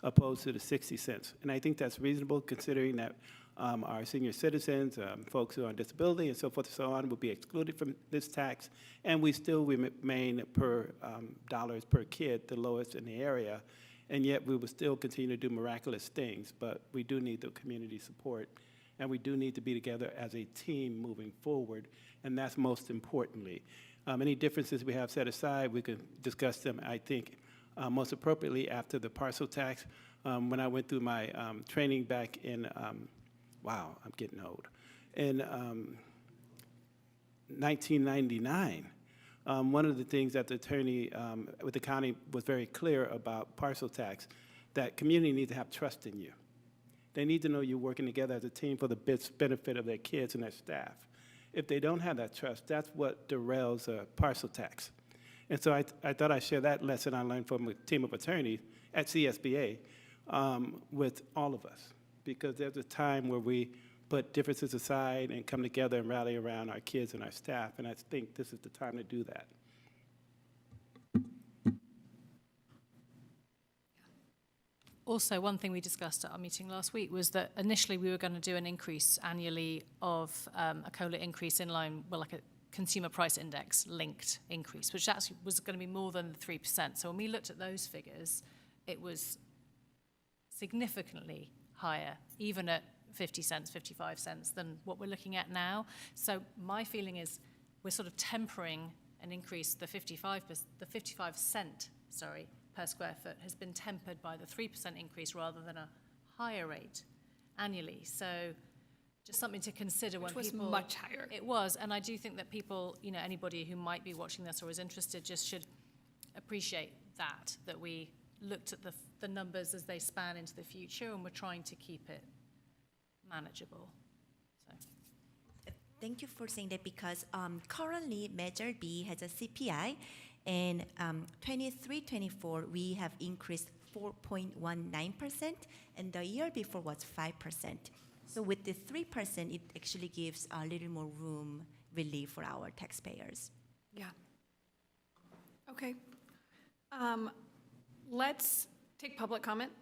opposed to the 60 cents. And I think that's reasonable considering that our senior citizens, folks who are on disability and so forth and so on will be excluded from this tax, and we still remain per dollars per kid the lowest in the area, and yet we will still continue to do miraculous things, but we do need the community support, and we do need to be together as a team moving forward, and that's most importantly. Any differences we have set aside, we can discuss them, I think, most appropriately after the parcel tax. When I went through my training back in, wow, I'm getting old, in 1999, one of the things that the attorney with the county was very clear about parcel tax, that community needs to have trust in you. They need to know you're working together as a team for the best benefit of their kids and their staff. If they don't have that trust, that's what derails a parcel tax. And so I thought I'd share that lesson I learned from a team of attorneys at CSBA with all of us, because there's a time where we put differences aside and come together and rally around our kids and our staff, and I think this is the time to do that. Also, one thing we discussed at our meeting last week was that initially we were going to do an increase annually of a COLA increase in line, well, like a consumer price index linked increase, which actually was going to be more than the 3%. So when we looked at those figures, it was significantly higher, even at 50 cents, 55 cents, than what we're looking at now. So my feeling is we're sort of tempering an increase. The 55 cent, per square foot has been tempered by the 3% increase rather than a higher rate annually. So just something to consider when Which was people. much higher. It was, and I do think that people, anybody who might be watching this or is interested just should appreciate that we looked at the numbers as they span into the future, and we're trying to keep it manageable. So. Thank you for saying that, because currently Measure B has a CPI, and 23-24 we have increased 4.19%, and the year before was 5%. So with the 3%, it actually gives a little more room relief for our taxpayers. Yeah. Okay. Let's take public comment,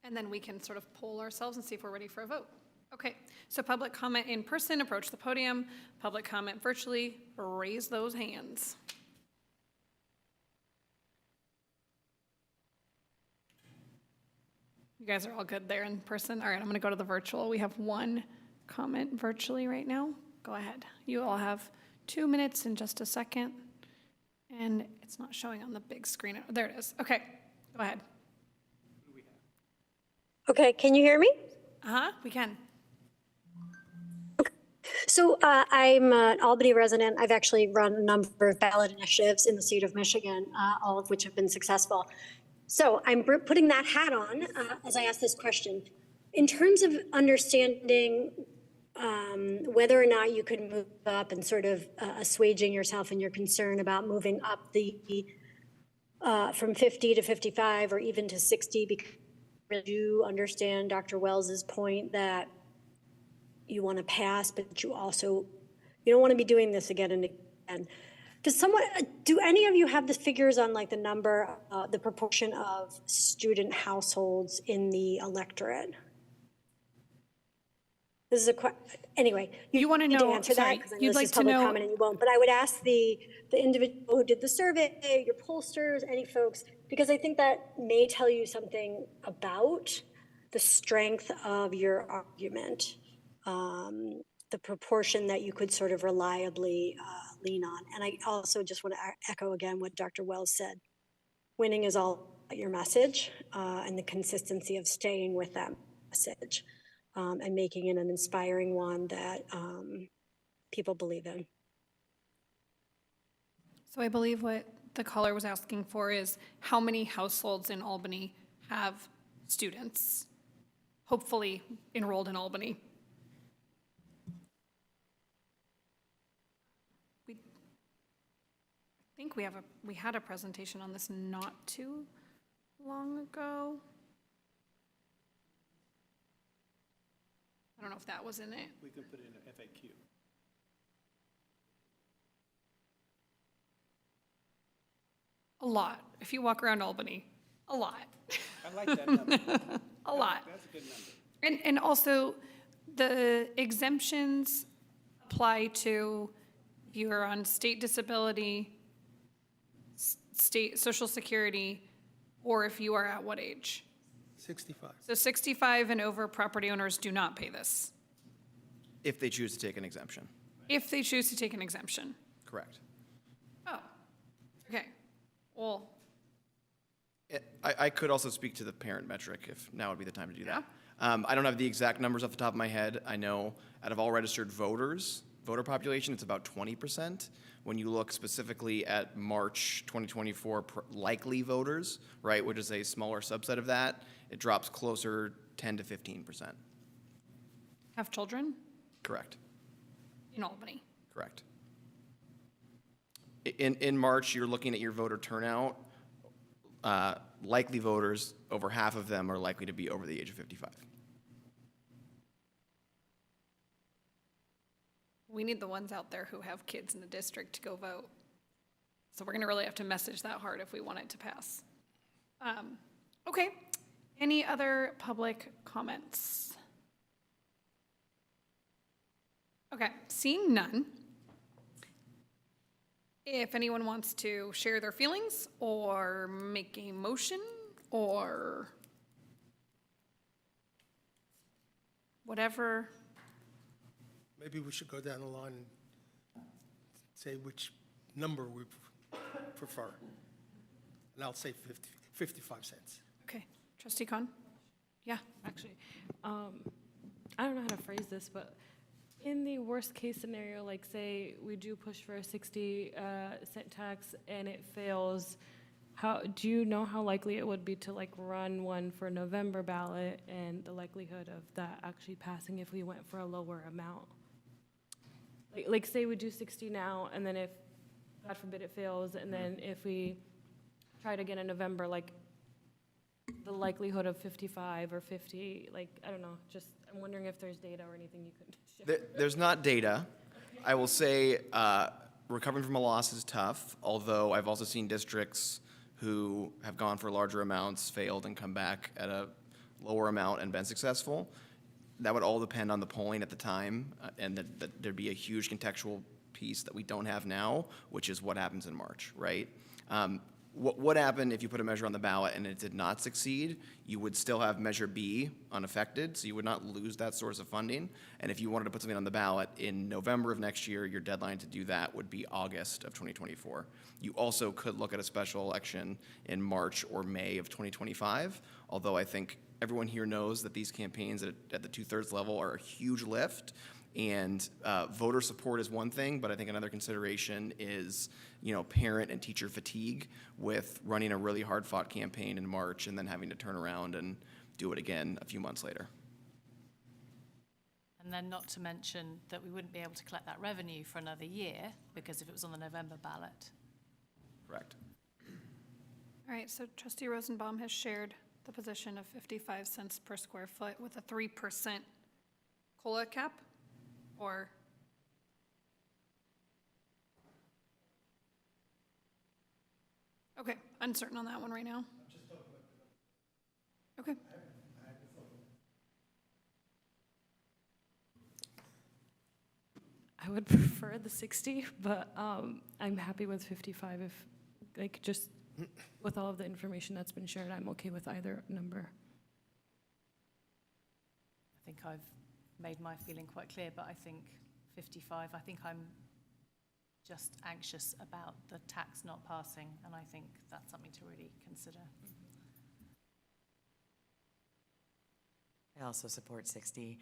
and then we can sort of poll ourselves and see if we're ready for a vote. Okay, so public comment in person, approach the podium. Public comment virtually, raise those hands. You guys are all good there in person? All right, I'm gonna go to the virtual. We have one comment virtually right now. Go ahead. You all have 2 minutes and just a second. And it's not showing on the big screen. There it is. Okay, go ahead. Okay, can you hear me? We can. So I'm an Albany resident. I've actually run a number of ballot initiatives in the state of Michigan, all of which have been successful. So I'm putting that hat on as I ask this question. In terms of understanding whether or not you could move up and sort of assuaging yourself and your concern about moving up the from 50 to 55 or even to 60, because I do understand Dr. Wells's point that you want to pass, but you don't want to be doing this again and again. Do any of you have the figures on like the number, the proportion of student households in the electorate? This is anyway, you want to know, answer sorry, that because you'd this like is to public know, comment and you won't, but I would ask the individual who did the survey, your pollsters, any folks, because I think that may tell you something about the strength of your argument, the proportion that you could sort of reliably lean on. And I also just want to echo again what Dr. Wells said. Winning is all about your message and the consistency of staying with that message. And making it an inspiring one that people believe in. so I believe what the caller was asking for is how many households in Albany have students, hopefully enrolled in Albany. I think we had a presentation on this not too long ago. I don't know if that was in it. We can put it in the FAQ. A lot. If you walk around Albany, a lot. I like that number. A lot. That's a good number. And also, the exemptions apply to if you are on state disability, state social security, or if you are at what age? 65. So 65 and over property owners do not pay this, If they choose to take an exemption. if they choose to take an exemption. Correct. Oh, okay. Well, I could also speak to the parent metric if now would be the time to do that. I don't have the exact numbers off the top of my head. I know out of all registered voter population, it's about 20%. When you look specifically at March 2024 likely voters, right, which is a smaller subset of that, it drops closer 10 to 15%. have children Correct. in Albany. Correct. In March, you're looking at your voter turnout. Likely voters, over half of them are likely to be over the age of 55. We need the ones out there who have kids in the district to go vote. So we're gonna really have to message that hard if we want it to pass. Okay, any other public comments? Okay, seeing none. If anyone wants to share their feelings or make a motion or whatever. Maybe we should go down the line and say which number we prefer. And I'll say 55 cents. Okay, trustee Khan? Yeah. Actually, I I don't know how to phrase this, but in the worst case scenario, like say we do push for a 60 cent tax and it fails, do you know how likely it would be to like run one for November ballot and the likelihood of that actually passing if we went for a lower amount? Like say we do 60 now, and then if, God forbid, it fails, and then if we try it again in November, like the likelihood of 55 or 50, like, I don't know, just, I'm wondering if there's data or anything you could share. There's not data. I will say recovering from a loss is tough, although I've also seen districts who have gone for larger amounts, failed, and come back at a lower amount and been successful. That would all depend on the polling at the time, and that there'd be a huge contextual piece that we don't have now, which is what happens in March, right? What happened if you put a measure on the ballot and it did not succeed? You would still have Measure B unaffected, so you would not lose that source of funding. And if you wanted to put something on the ballot in November of next year, your deadline to do that would be August of 2024. You also could look at a special election in March or May of 2025, although I think everyone here knows that these campaigns at the 2/3 level are a huge lift. And voter support is one thing, but I think another consideration is, parent and teacher fatigue with running a really hard-fought campaign in March and then having to turn around and do it again a few months later. And then not to mention that we wouldn't be able to collect that revenue for another year because if it was on the November ballot. Correct. All right, so trustee Rosenbaum has shared the position of 55 cents per square foot with a 3% COLA cap, or okay, uncertain on that one right now. Okay. I would prefer the 60, but I'm happy with 55 if, like, just with all of the information that's been shared, I'm okay with either number. I think I've made my feeling quite clear, but I think 55, I think I'm just anxious about the tax not passing, and I think that's something to really consider. I also support 60,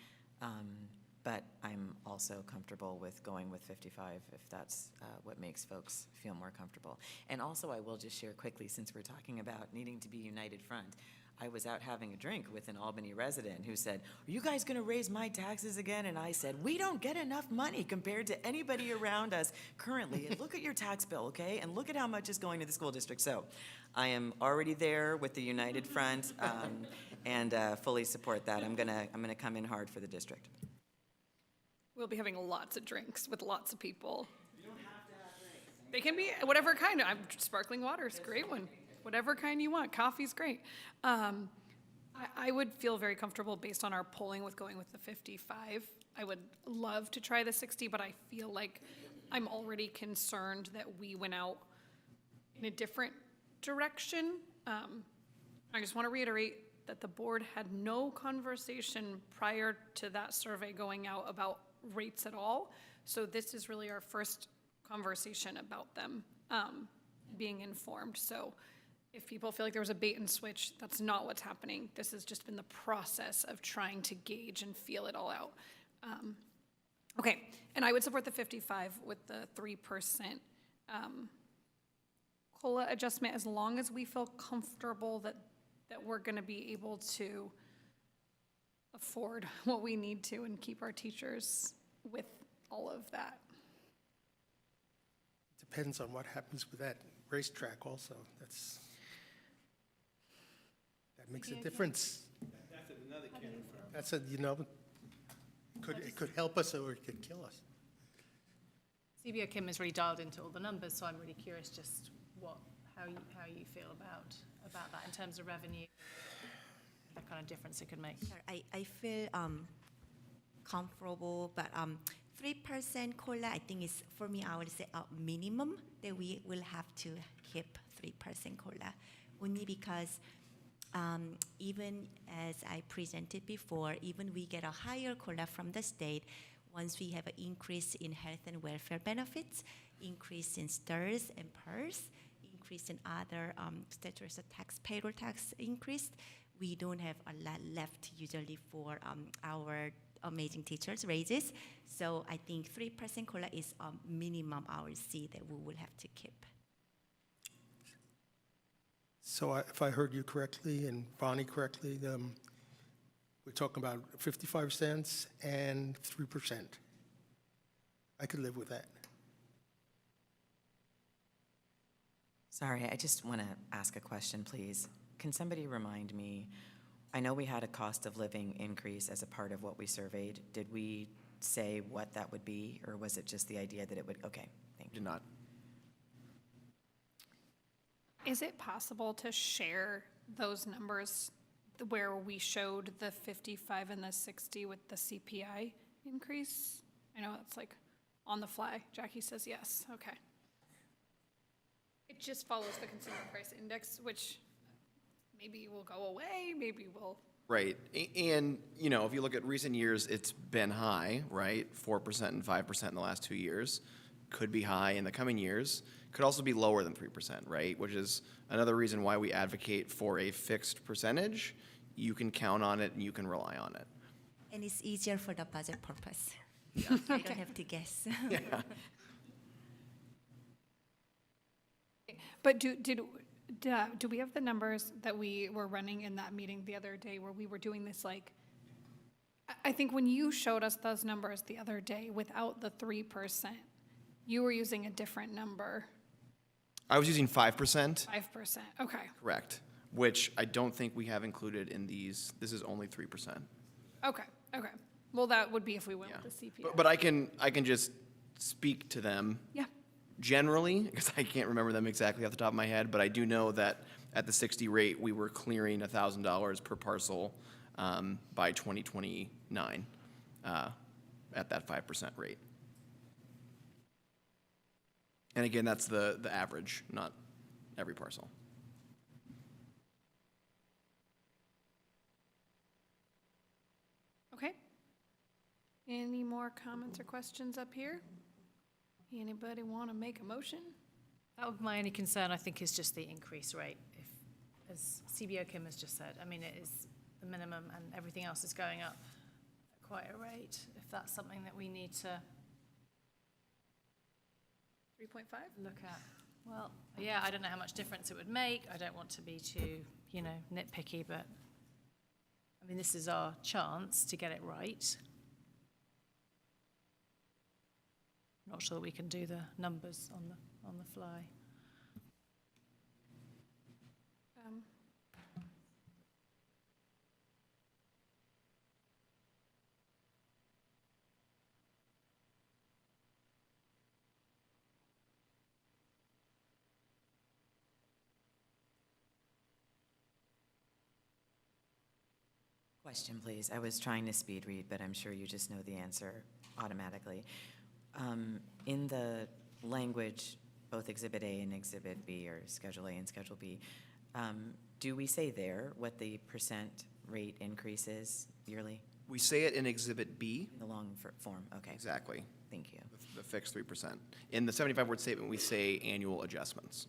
but I'm also comfortable with going with 55 if that's what makes folks feel more comfortable. And also, I will just share quickly, since we're talking about needing to be united front, I was out having a drink with an Albany resident who said, "Are you guys going to raise my taxes again?" And I said, "We don't get enough money compared to anybody around us currently. And look at your tax bill, okay? And look at how much is going to the school district." So I am already there with the united front and fully support that. I'm gonna come in hard for the district. We'll be having lots of drinks with lots of people. You don't have to have drinks. They can be whatever kind. Sparkling water is a great one. Whatever kind you want. Coffee's great. I would feel very comfortable based on our polling with going with the 55. I would love to try the 60, but I feel like I'm already concerned that we went out in a different direction. I just want to reiterate that the board had no conversation prior to that survey going out about rates at all. So this is really our first conversation about them being informed. So if people feel like there was a bait and switch, that's not what's happening. This has just been the process of trying to gauge and feel it all out. Okay, and I would support the 55 with the 3% COLA adjustment as long as we feel comfortable that we're gonna be able to afford what we need to and keep our teachers with all of that. Depends on what happens with that racetrack also. That makes a difference. That's another can of worms. That's it could help us or it could kill us. CBO Kim has really dialed into all the numbers, so I'm really curious just how you feel about that in terms of revenue, the kind of difference it could make. Sure. I feel comfortable, but 3% COLA, I think is, for me, I would say a minimum that we will have to keep 3% COLA, only because even as I presented before, even we get a higher COLA from the state, once we have an increase in health and welfare benefits, increase in STRS and PERS, increase in other statutory tax, payroll tax increase, we don't have a lot left usually for our amazing teachers' raises. So I think 3% COLA is a minimum AUSD that we will have to keep. So if I heard you correctly and Bonnie correctly, we're talking about 55 cents and 3%. I could live with that. Sorry, I just want to ask a question, please. Can somebody remind me, I know we had a cost of living increase as a part of what we surveyed. Did we say what that would be, or was it just the idea that it would, okay, thank you. Did not. Is it possible to share those numbers where we showed the 55 and the 60 with the CPI increase? I know it's like on the fly. Jackie says yes. Okay. It just follows the consumer price index, which maybe will go away, maybe will. Right. And, you know, if you look at recent years, it's been high, right? 4% and 5% in the last 2 years. Could be high in the coming years. Could also be lower than 3%, right? Which is another reason why we advocate for a fixed percentage. You can count on it and you can rely on it. And it's easier for the budget purpose. Yeah. I don't have to guess. Yeah. But do we have the numbers that we were running in that meeting the other day where we were doing this, like, I think when you showed us those numbers the other day without the 3%, you were using a different number. I was using 5%. 5%, okay. Correct. Which I don't think we have included in these. This is only 3%. Okay. Well, that would be if we went with the CPI. But I can just speak to them. Yeah. Generally, because I can't remember them exactly off the top of my head, but I do know that at the 60 rate, we were clearing $1,000 per parcel by 2029 at that 5% rate. And again, that's the average, not every parcel. Okay. Any more comments or questions up here? Anybody want to make a motion? That would be my only concern, I think, is just the increase rate. If, as CBO Kim has just said, I mean, it is the minimum and everything else is going up at quite a rate. If that's something that we need to 3.5? look at. Well, yeah, I don't know how much difference it would make. I don't want to be too, nitpicky, but I mean, this is our chance to get it right. Not sure that we can do the numbers on the fly. Question, please. I was trying to speed read, but I'm sure you just know the answer automatically. In the language, both Exhibit A and Exhibit B, or Schedule A and Schedule B, do we say there what the percent rate increase is yearly? We say it in Exhibit B. The long form, okay. Exactly. Thank you. The fixed 3%. In the 75-word statement, we say annual adjustments.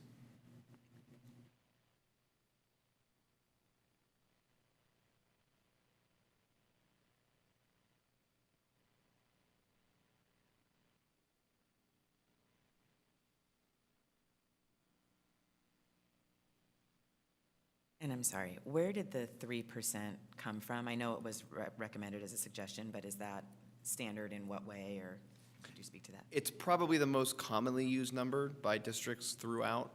And I'm sorry, where did the 3% come from? I know it was recommended as a suggestion, but is that standard in what way, or could you speak to that? It's probably the most commonly used number by districts throughout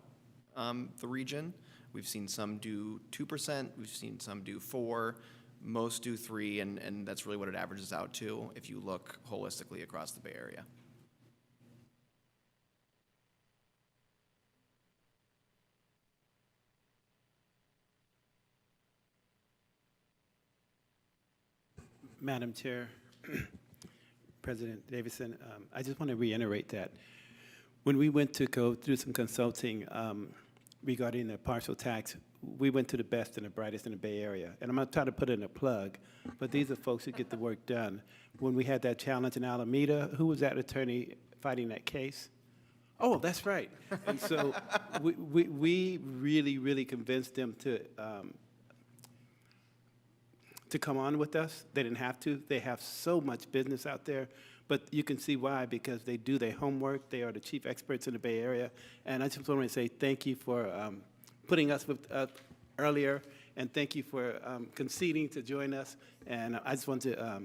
the region. We've seen some do 2%, we've seen some do 4%, most do 3%, and that's really what it averages out to if you look holistically across the Bay Area. Madam Chair, President Davidson, I just want to reiterate that when we went to go through some consulting regarding the partial tax, we went to the best and the brightest in the Bay Area. And I'm not trying to put in a plug, but these are folks who get the work done. When we had that challenge in Alameda, who was that attorney fighting that case? Oh, that's right. And so we really, really convinced them to to come on with us. They didn't have to. They have so much business out there, but you can see why, because they do their homework. They are the chief experts in the Bay Area. And I just want to say thank you for putting us with earlier, and thank you for conceding to join us. And I just want to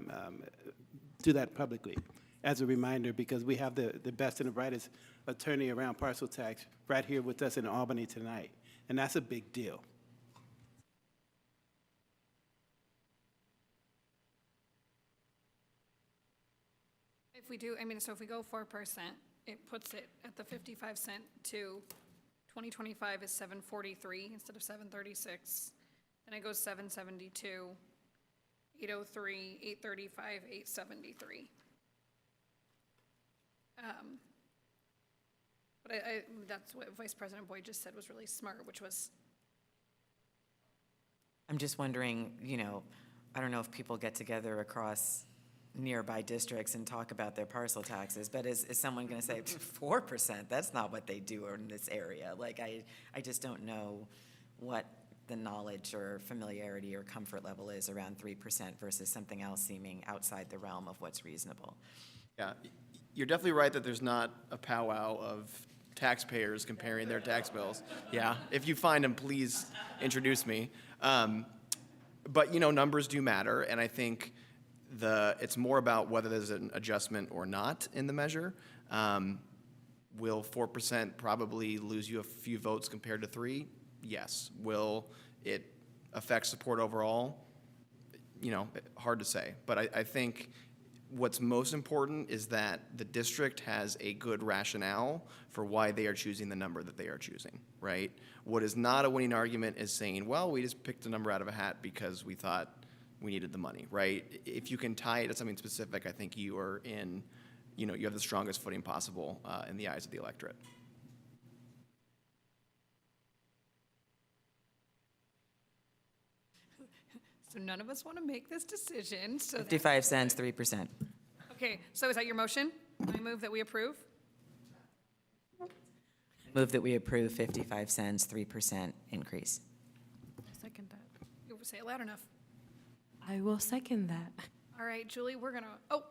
do that publicly as a reminder, because we have the best and the brightest attorney around parcel tax right here with us in Albany tonight. And that's a big deal. If we do, I mean, so if we go 4%, it puts it at the 55 cent to 2025 is 743 instead of 736. Then it goes 772, 803, 835, 873. But that's what Vice President Boyd just said was really smart, which was, I'm just wondering, you know, I don't know if people get together across nearby districts and talk about their parcel taxes, but is someone going to say 4%? That's not what they do in this area. Like, I just don't know what the knowledge or familiarity or comfort level is around 3% versus something else seeming outside the realm of what's reasonable. Yeah, you're definitely right that there's not a powwow of taxpayers comparing their tax bills. Yeah, if you find them, please introduce me. But, you know, numbers do matter, and I think it's more about whether there's an adjustment or not in the measure. Will 4% probably lose you a few votes compared to 3? Yes. Will it affect support overall? You know, hard to say. But I think what's most important is that the district has a good rationale for why they are choosing the number that they are choosing, right? What is not a winning argument is saying, well, we just picked a number out of a hat because we thought we needed the money, right? If you can tie it to something specific, I think you are in, you know, you have the strongest footing possible in the eyes of the electorate. so none of us want to make this decision, so. 55 cents, 3%. Okay, so is that your motion? I move that we approve? Move that we approve 55 cents, 3% increase. Second that. You say it loud enough. I will second that. All right, Julie, we're gonna, oh,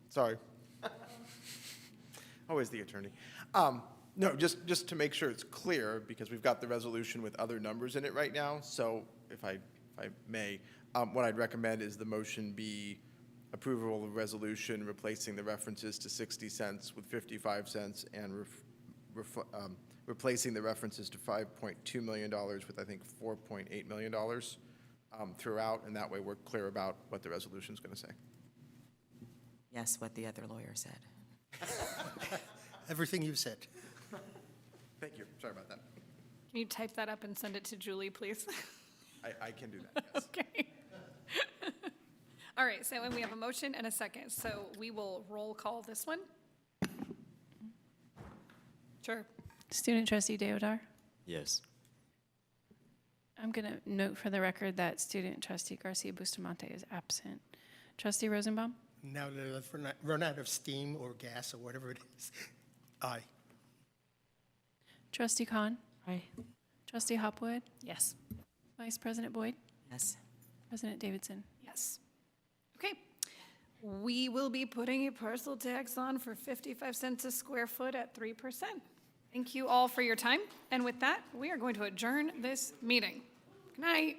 Sorry. Always the attorney. No, just to make sure it's clear, because we've got the resolution with other numbers in it right now, so if I may, what I'd recommend is the motion be approval of resolution replacing the references to 60 cents with 55 cents and replacing the references to $5.2 million with, I think, $4.8 million throughout, and that way we're clear about what the resolution is going to say. Yes, what the other lawyer said. Everything you said. Thank you. Sorry about that. can you type that up and send it to Julie, please? I can do that, yes. Okay. All right, so and we have a motion and a second, so we will roll call this one. Sure. Student trustee Deodar. Yes. I'm going to note for the record that student trustee Garcia Bustamante is absent. Trustee Rosenbaum. Now that I've run out of steam or gas or whatever it is, aye. Trustee Khan. Aye. Trustee Hopwood. Yes. Vice President Boyd. Yes. President Davidson. Yes. Okay. We will be putting a parcel tax on for 55 cents a square foot at 3%. Thank you all for your time. And with that, we are going to adjourn this meeting. Good night.